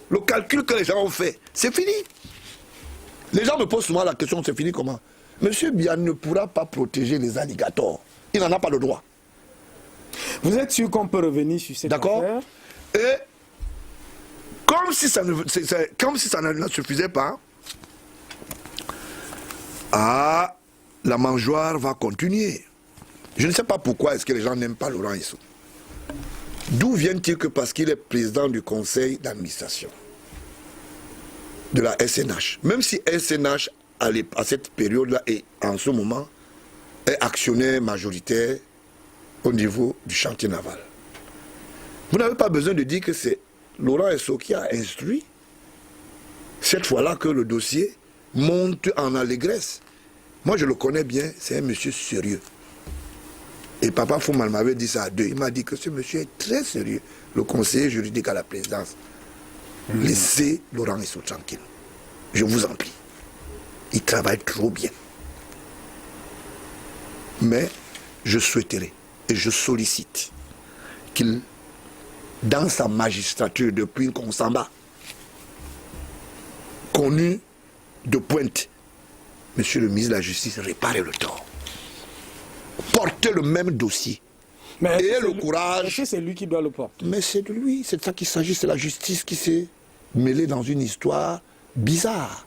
Le calcul que les gens ont fait, c'est fini. Les gens me posent souvent la question, c'est fini comment? Monsieur Biya ne pourra pas protéger les alligators. Il n'en a pas le droit. Vous êtes sûr qu'on peut revenir sur cette affaire? D'accord. Et comme Comme si ça ne suffisait pas, la mangeoire va continuer. Je ne sais pas pourquoi est-ce que les gens n'aiment pas Laurent Issou. D'où vient-il que parce qu'il est président du conseil d'administration de la SNH, même si SNH à cette période-là et en ce moment est actionnaire majoritaire au niveau du chantier naval. Vous n'avez pas besoin de dire que c'est Laurent Issou qui a instruit cette fois-là que le dossier monte en allégresse. Moi je le connais bien, c'est un monsieur sérieux. Et Papa Fouman m'avait dit ça à deux. Il m'a dit que ce monsieur est très sérieux, le conseiller juridique à la présidence. Laissez Laurent Issou tranquille. Je vous en prie. Il travaille trop bien. Mais je souhaiterais et je sollicite qu'il, dans sa magistrature depuis qu'on s'en bat, connu de pointe, monsieur le ministre de la Justice, réparer le tort. Porter le même dossier. Mais ayez le courage. Est-ce que c'est lui qui doit le porter? Mais c'est de lui, c'est de ça qu'il s'agit, c'est la justice qui s'est mêlée dans une histoire bizarre.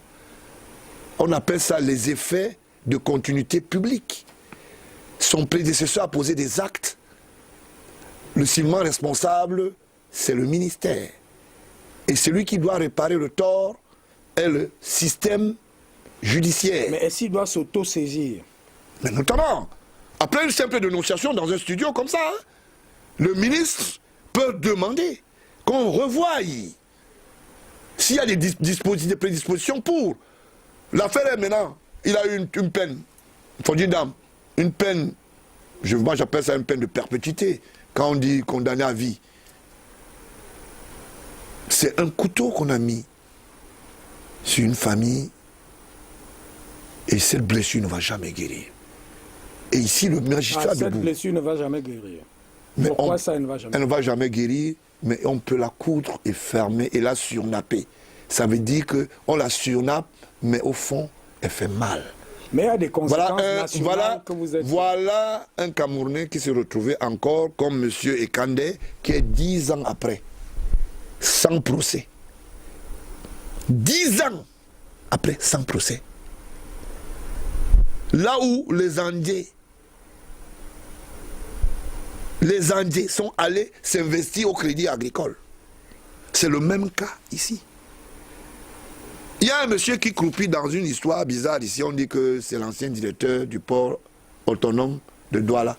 On appelle ça les effets de continuité publique. Son prédécesseur a posé des actes. Le ciment responsable, c'est le ministère. Et celui qui doit réparer le tort est le système judiciaire. Mais est-ce qu'il doit s'auto-saisir? Mais notamment, après une simple dénonciation dans un studio comme ça, le ministre peut demander qu'on revoie s'il y a des prédispositions pour. L'affaire est maintenant, il a eu une peine, il faut dire dame, une peine, moi j'appelle ça une peine de perpétuité, quand on dit condamné à vie. C'est un couteau qu'on a mis sur une famille et cette blessure ne va jamais guérir. Et ici, le magistrat cette blessure ne va jamais guérir. Mais pourquoi ça ne va jamais guérir? Elle ne va jamais guérir, mais on peut la coudre et fermer et la surnapper. Ça veut dire qu'on la surnappe, mais au fond, elle fait mal. Mais il y a des conséquences nationales que vous êtes... Voilà un Camerounais qui s'est retrouvé encore comme M. Ekandé, qui est 10 ans après, sans procès. 10 ans après, sans procès. Là où les Indiens sont allés s'investir au crédit agricole. C'est le même cas ici. Il y a un monsieur qui croupit dans une histoire bizarre ici. On dit que c'est l'ancien directeur du port autonome de Douala.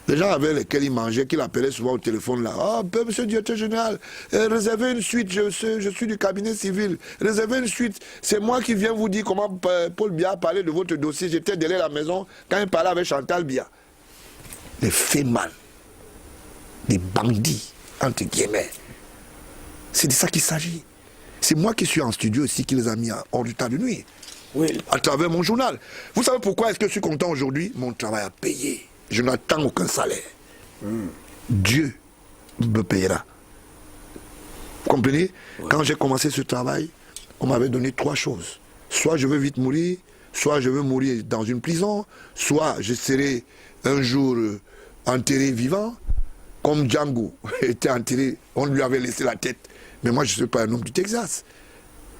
Les gens avec lesquels il mangeait, qu'il appelait souvent au téléphone là. Ah, monsieur le directeur général, réservez une suite, je suis du cabinet civil. Réservez une suite. C'est moi qui viens vous dire comment Paul Biya parlait de votre dossier. J'étais derrière la maison quand il parlait avec Chantal Biya. Les faits mal. Des bandits, entre guillemets. C'est de ça qu'il s'agit. C'est moi qui suis en studio ici qui les a mis hors du temps de nuit. Oui. À travers mon journal. Vous savez pourquoi est-ce que je suis content aujourd'hui? Mon travail a payé. Je n'attends aucun salaire. Dieu me payera. Vous comprenez? Quand j'ai commencé ce travail, on m'avait donné 3 choses. Soit je veux vite mourir, soit je veux mourir dans une prison, soit je serai un jour enterré vivant, comme Django était enterré, on lui avait laissé la tête. Mais moi, je ne suis pas un homme du Texas.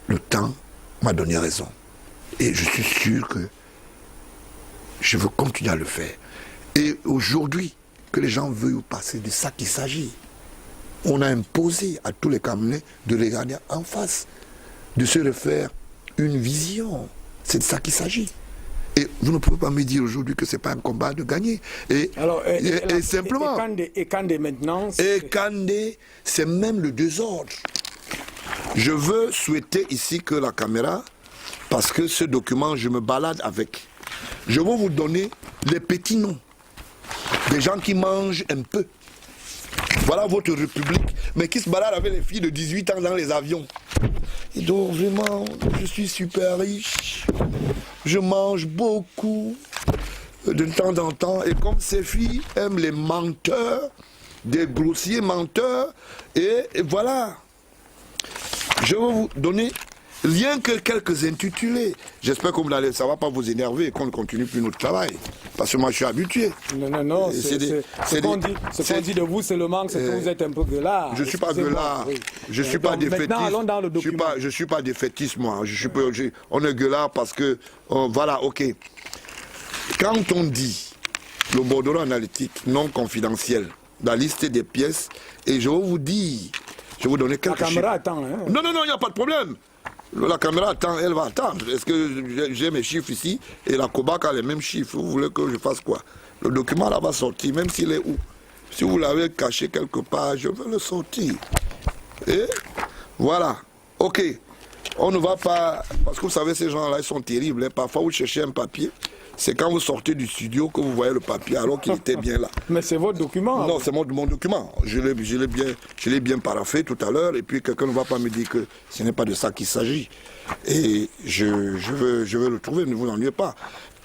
Le temps m'a donné raison. Et je suis sûr que je veux continuer à le faire. Et aujourd'hui, que les gens veuillent passer, de ça qu'il s'agit. On a imposé à tous les Camerounais de regarder en face, de se refaire une vision. C'est de ça qu'il s'agit. Et vous ne pouvez pas me dire aujourd'hui que ce n'est pas un combat de gagner. Et simplement... Et Kandé maintenant... Et Kandé, c'est même le désordre. Je veux souhaiter ici que la caméra, parce que ce document, je me balade avec. Je vais vous donner les petits noms des gens qui mangent un peu. Voilà votre république, mais qui se balade avec les filles de 18 ans dans les avions. Et donc vraiment, je suis super riche. Je mange beaucoup de temps en temps. Et comme ces filles aiment les menteurs, des grossiers menteurs, et voilà. Je vais vous donner Rien que quelques intitulés. J'espère que ça ne va pas vous énerver et qu'on ne continue plus notre travail. Parce que moi, je suis habitué. Non. Ce qu'on dit de vous, c'est le manque, c'est que vous êtes un peu gueulard. Je ne suis pas gueulard. Oui. Je ne suis pas défaitiste. Maintenant, allons dans le document. Je ne suis pas défaitiste, moi. On est gueulard parce que... voilà, ok. Quand on dit le bordereau analytique non confidentiel, la liste des pièces, et je vais vous dire, je vais vous donner quelques chiffres. La caméra attend. Hein. Non, il n'y a pas de problème. La caméra attend, elle va attendre. Est-ce que j'ai mes chiffres ici et la COBAC a les mêmes chiffres? Vous voulez que je fasse quoi? Le document là va sortir, même s'il est où? Si vous l'avez caché quelque part, je vais le sortir. Et voilà. Ok. On ne va pas... Parce que vous savez, ces gens-là, ils sont terribles. Hein. Parfois, vous cherchez un papier. C'est quand vous sortez du studio que vous voyez le papier alors qu'il était bien là. Mais c'est votre document. Non, c'est mon document. Je l'ai bien paraphé tout à l'heure et puis quelqu'un ne va pas me dire que ce n'est pas de ça qu'il s'agit. Et je veux le trouver, ne vous ennuyez pas.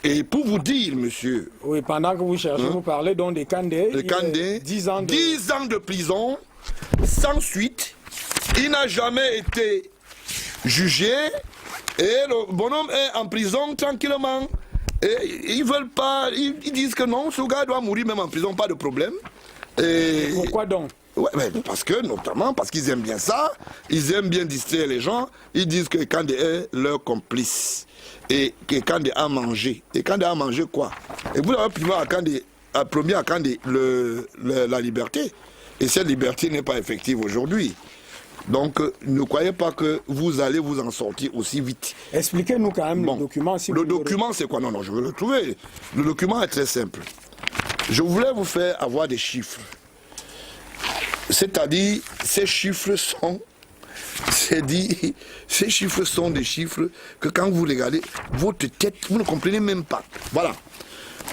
Et pour vous dire, monsieur... Oui, pendant que vous cherchez, vous parlez donc des Kandé. Le Kandé, 10 ans de prison, sans suite. Il n'a jamais été jugé et le bonhomme est en prison tranquillement. Et ils veulent pas, ils disent que non, ce gars doit mourir même en prison, pas de problème. Et pourquoi donc? Ouais, notamment parce qu'ils aiment bien ça, ils aiment bien distraire les gens, ils disent que Kandé est leur complice. Et que Kandé a mangé. Et Kandé a mangé quoi? Et vous avez promis à Kandé la liberté. Et cette liberté n'est pas effective aujourd'hui. Donc, ne croyez pas que vous allez vous en sortir aussi vite. Expliquez-nous quand même le document. Si le document, c'est quoi? Non, je veux le trouver. Le document est très simple. Je voulais vous faire avoir des chiffres. C'est-à-dire, ces chiffres sont des chiffres que quand vous regardez, votre tête, vous ne comprenez même pas. Voilà.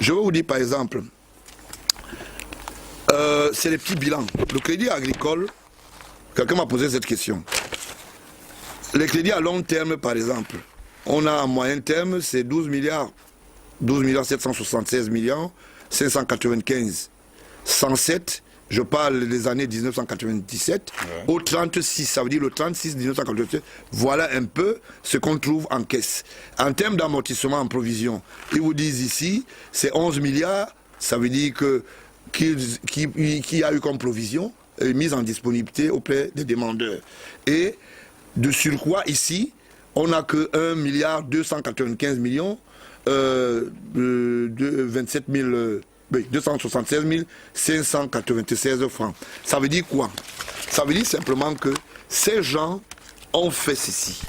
Je vais vous dire par exemple, c'est les petits bilans. Le crédit agricole, quelqu'un m'a posé cette question. Les crédits à long terme, par exemple, on a en moyen terme, c'est 12 776 millions, 595, 107. Je parle des années 1997 au 36, ça veut dire le 36 1997. Voilà un peu ce qu'on trouve en caisse. En termes d'amortissement en provision, ils vous disent ici, c'est 11 milliards, ça veut dire que qui a eu comme provision mise en disponibilité auprès des demandeurs. Et de surcroît ici, on n'a que 1 milliard 295 millions de 27 000... 276 596 francs. Ça veut dire quoi? Ça veut dire simplement que ces gens ont fait ceci.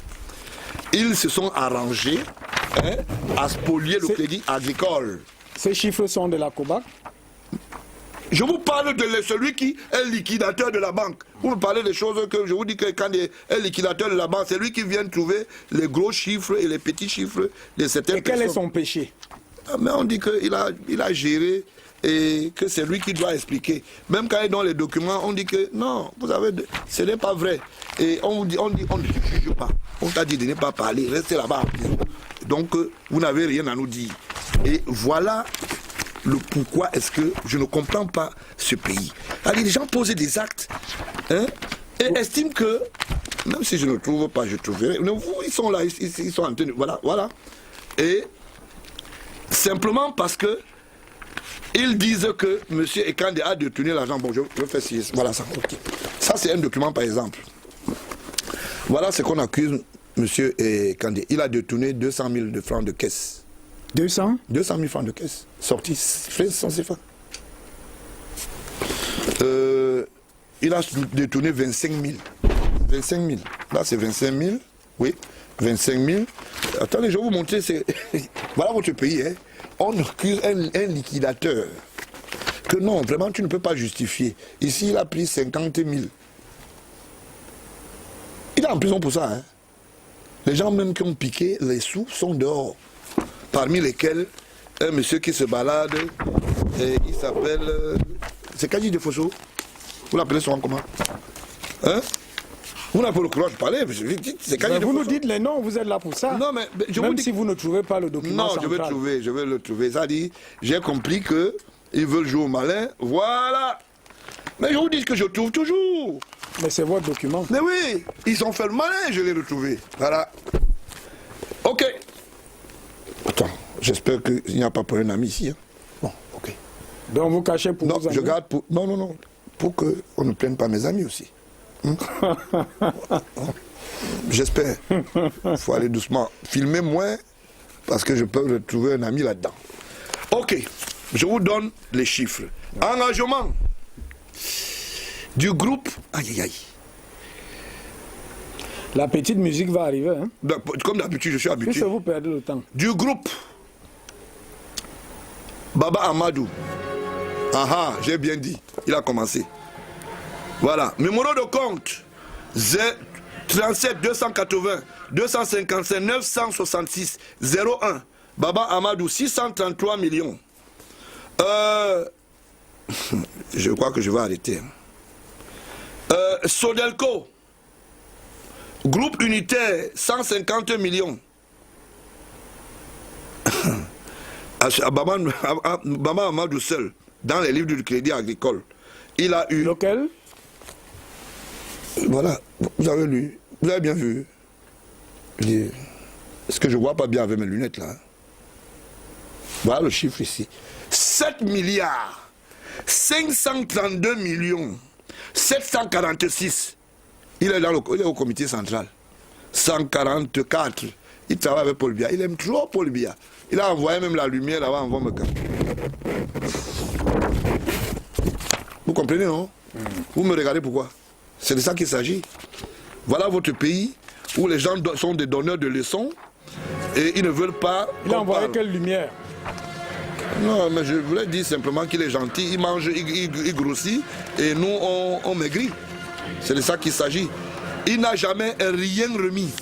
Ils se sont arrangés à spolier le crédit agricole. Ces chiffres sont de la COBAC? Je vous parle de celui qui est liquidateur de la banque. Vous me parlez des choses que je vous dis que quand il est liquidateur de la banque, c'est lui qui vient trouver les gros chiffres et les petits chiffres de certaines personnes. Et quel est son péché? Mais on dit qu'il a géré et que c'est lui qui doit expliquer. Même quand il est dans les documents, on dit que non, vous savez, ce n'est pas vrai. Et on ne juge pas. On t'a dit de ne pas parler, restez là-bas en prison. Donc, vous n'avez rien à nous dire. Et voilà le pourquoi est-ce que je ne comprends pas ce pays. Allez, les gens posent des actes et estiment que, même si je ne trouve pas, je trouverai. Ils sont là, ils sont en train de... Voilà. Et simplement parce que ils disent que M. Ekandé a détourné l'argent. Bon, je fais ci. Voilà ça. Okay. Ça, c'est un document, par exemple. Voilà ce qu'on accuse M. Ekandé. Il a détourné 200 000 francs de caisse. 200 000 francs de caisse. Sorti, frais sans CFA. Il a détourné 25 000. 25 000. Là, c'est 25 000. Oui, 25 000. Attendez, je vais vous montrer. Voilà votre pays. Hein. On accuse un liquidateur que non, vraiment, tu ne peux pas justifier. Ici, il a pris 50 000. Il est en prison pour ça. Hein. Les gens même qui ont piqué les sous sont dehors. Parmi lesquels, un monsieur qui se balade, et il s'appelle... c'est Kadji de Fosso. Vous l'appelez souvent comment? Hein? Vous n'avez pas le courage de parler. Vous nous dites les noms, vous êtes là pour ça. Non, mais je même vous dis... si vous ne trouvez pas le document central. Non, je vais le trouver. Ça dit, j'ai compris qu'ils veulent jouer au malin. Voilà. Mais je vous dis que je trouve toujours. Mais c'est votre document. Mais oui, ils ont fait le malin, je l'ai retrouvé. Voilà. Ok. Attends, j'espère qu'il n'y a pas pour un ami ici. Hein. Bon, ok. Donc vous cachez pour non, vos amis? je garde pour... Non, non, non. Pour qu'on ne plaigne pas mes amis aussi. J'espère. Il faut aller doucement. Filmer moins, parce que je peux retrouver un ami là-dedans. Ok, je vous donne les chiffres. Engagement du groupe... Aïe, aïe, aïe. La petite musique va arriver. Hein? Comme d'habitude, je suis habitué. Puisque vous perdez le temps. Du groupe Baba Amadou. Ah, j'ai bien dit. Il a commencé. Voilà. Numéro de compte 37 280 255 966 01. Baba Amadou, 633 millions. Je crois que je vais arrêter. Sodelco, groupe unitaire, 150 millions. Baba Amadou seul, dans les livres du Crédit Agricole, il a eu... Lequel? Voilà, vous avez lu, vous avez bien vu. Est-ce que je ne vois pas bien avec mes lunettes là? Voilà le chiffre ici. 7 milliards 532 millions 746. Il est au comité central. 144. Il travaille avec Paul Biya. Il aime trop Paul Biya. Il a envoyé même la lumière là-bas en Vomeka. Vous comprenez, non? Vous me regardez pourquoi? C'est de ça qu'il s'agit. Voilà votre pays où les gens sont des donneurs de leçons et ils ne veulent pas... Il a envoyé quelle lumière? Non, mais je voulais dire simplement qu'il est gentil, il mange, il grossit et nous on maigrit. C'est de ça qu'il s'agit. Il n'a jamais rien remis.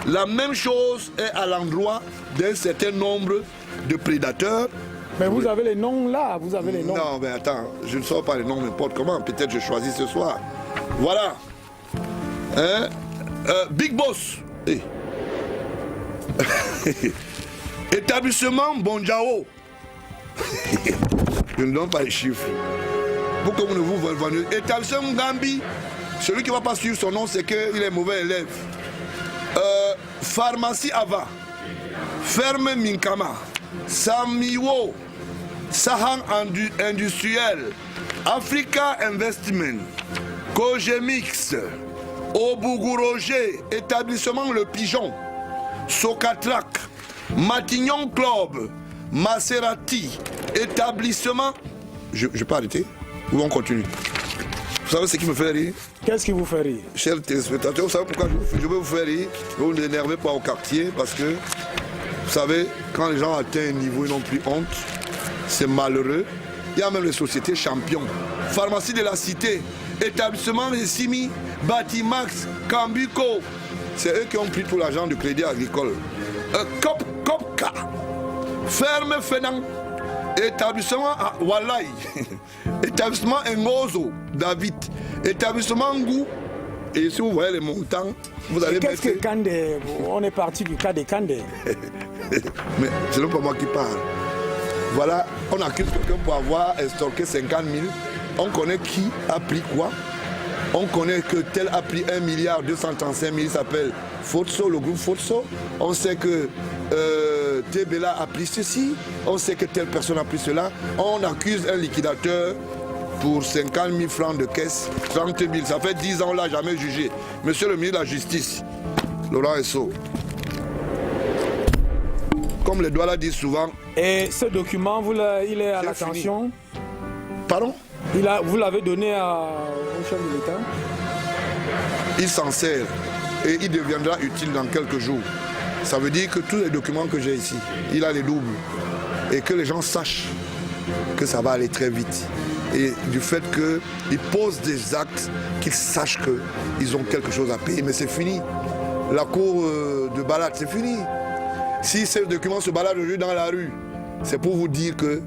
La même chose est à l'endroit d'un certain nombre de prédateurs. Mais vous avez les noms là, vous avez les noms. Non, mais attends, je ne sors pas les noms n'importe comment. Peut-être je choisis ce soir. Voilà. Hein? Big Boss. Hey. Établissement Bonjao. Je ne donne pas les chiffres. Pour que vous ne vous vendez. Établissement Gambi. Celui qui ne va pas suivre son nom, c'est qu'il est mauvais élève. Pharmacie Ava. Ferme Minkama. Samiwo. Sahan Industriel. Africa Investment. Cogemix. Obougou-Roger. Établissement Le Pigeon. Socatrac. Matignon Club. Maserati. Établissement. Je peux arrêter ou on continue? Vous savez ce qui me fait rire? Qu'est-ce qui vous fait rire? Chers téléspectateurs, vous savez pourquoi je veux vous faire rire? Vous ne l'énervez pas au quartier parce que, vous savez, quand les gens atteignent un niveau, ils n'ont plus honte. C'est malheureux. Il y a même les sociétés champions. Pharmacie de la Cité, établissement des Simi, Batimax, Cambuco. C'est eux qui ont pris tout l'argent du Crédit Agricole. Copca, Ferme Fénan, établissement à Walai, établissement Ngozo, David, établissement Ngou. Et si vous voyez les montants, vous allez mettre... Qu'est-ce que Kandé? On est parti du cas de Kandé. Mais ce n'est pas moi qui parle. Voilà, on accuse quelqu'un pour avoir estorqué 50 000. On connaît qui a pris quoi. On connaît que tel a pris 1 milliard 235 000, il s'appelle Fotso, le groupe Fotso. On sait que Tebela a pris ceci. On sait que telle personne a pris cela. On accuse un liquidateur pour 50 000 francs de caisse, 30 000. Ça fait 10 ans, on ne l'a jamais jugé. Monsieur le ministre de la Justice, Laurent Esso, comme les Douala disent souvent... Et ce document, il est à l'attention? Pardon? Vous l'avez donné au chef de l'État? Il s'en sert et il deviendra utile dans quelques jours. Ça veut dire que tous les documents que j'ai ici, il a les doubles. Et que les gens sachent que ça va aller très vite. Et du fait qu'ils posent des actes, qu'ils sachent qu'ils ont quelque chose à payer. Mais c'est fini. La cour de balade, c'est fini. Si ces documents se baladent aujourd'hui dans la rue, c'est pour vous dire que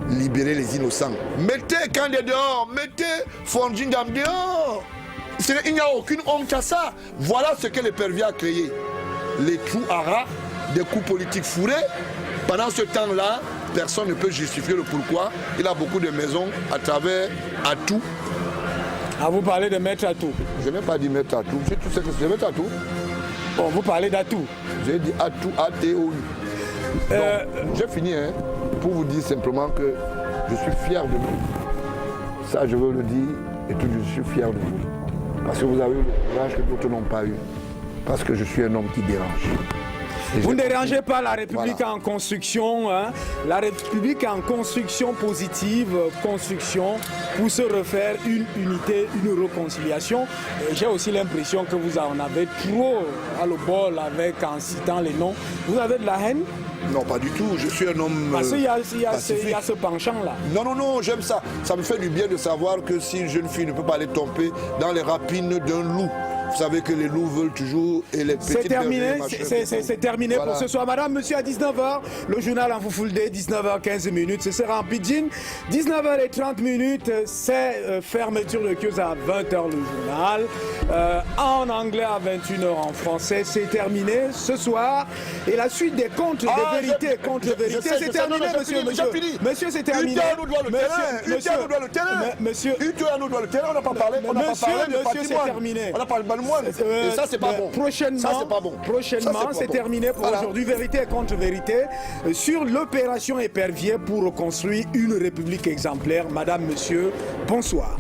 libérer les innocents. Mettez Kandé dehors, mettez Fondjindam dehors. Il n'y a aucune honte à ça. Voilà ce que le pervers a créé. Les trous à rats, des coups politiques fourrés. Pendant ce temps-là, personne ne peut justifier le pourquoi. Il a beaucoup de maisons à travers Atout. Ah, vous parlez de Maître Atou. Je n'ai pas dit Maître Atou. C'est tout ce que c'est Maître Atou. Bon, vous parlez d'Atou. J'ai dit Atou, A-T-O-U. J'ai fini pour vous dire simplement que je suis fier de vous. Ça, je veux le dire et tout, je suis fier de vous. Parce que vous avez eu le courage que d'autres n'ont pas eu. Parce que je suis un homme qui dérange. Vous ne dérangez pas la République Voilà. en construction. Hein. La République en construction positive, construction pour se refaire une unité, une réconciliation. J'ai aussi l'impression que vous en avez trop à le bol avec en citant les noms. Vous avez de la haine? Non, pas du tout. Je suis un homme Parce qu'il y a pacifique. ce penchant-là. Non, j'aime ça. Ça me fait du bien de savoir que si une jeune fille ne peut pas aller tomber dans les rapines d'un loup, vous savez que les loups veulent toujours et les petites... C'est terminé, c'est terminé Voilà. pour ce soir. Madame, monsieur, à 19h, le journal en Fufulde, 19h15 minutes, ce sera en pidgin. 19h30, c'est fermeture de kiosque à 20h le journal. En anglais à 21h en français, c'est terminé ce soir. Et la suite des comptes de vérité, c'est terminé, monsieur. Monsieur, c'est terminé. UTA nous doit le terrain. Monsieur, UTA nous doit le terrain, on n'a pas parlé. On n'a pas parlé de monsieur, c'est patrimoine. terminé. On n'a pas parlé de moi. Et ça, c'est pas bon. Prochainement, Ça, c'est pas bon. Prochainement, c'est terminé pour Voilà. aujourd'hui. Vérité et contre-vérité sur l'opération Épervier pour reconstruire une république exemplaire. Madame, monsieur, bonsoir.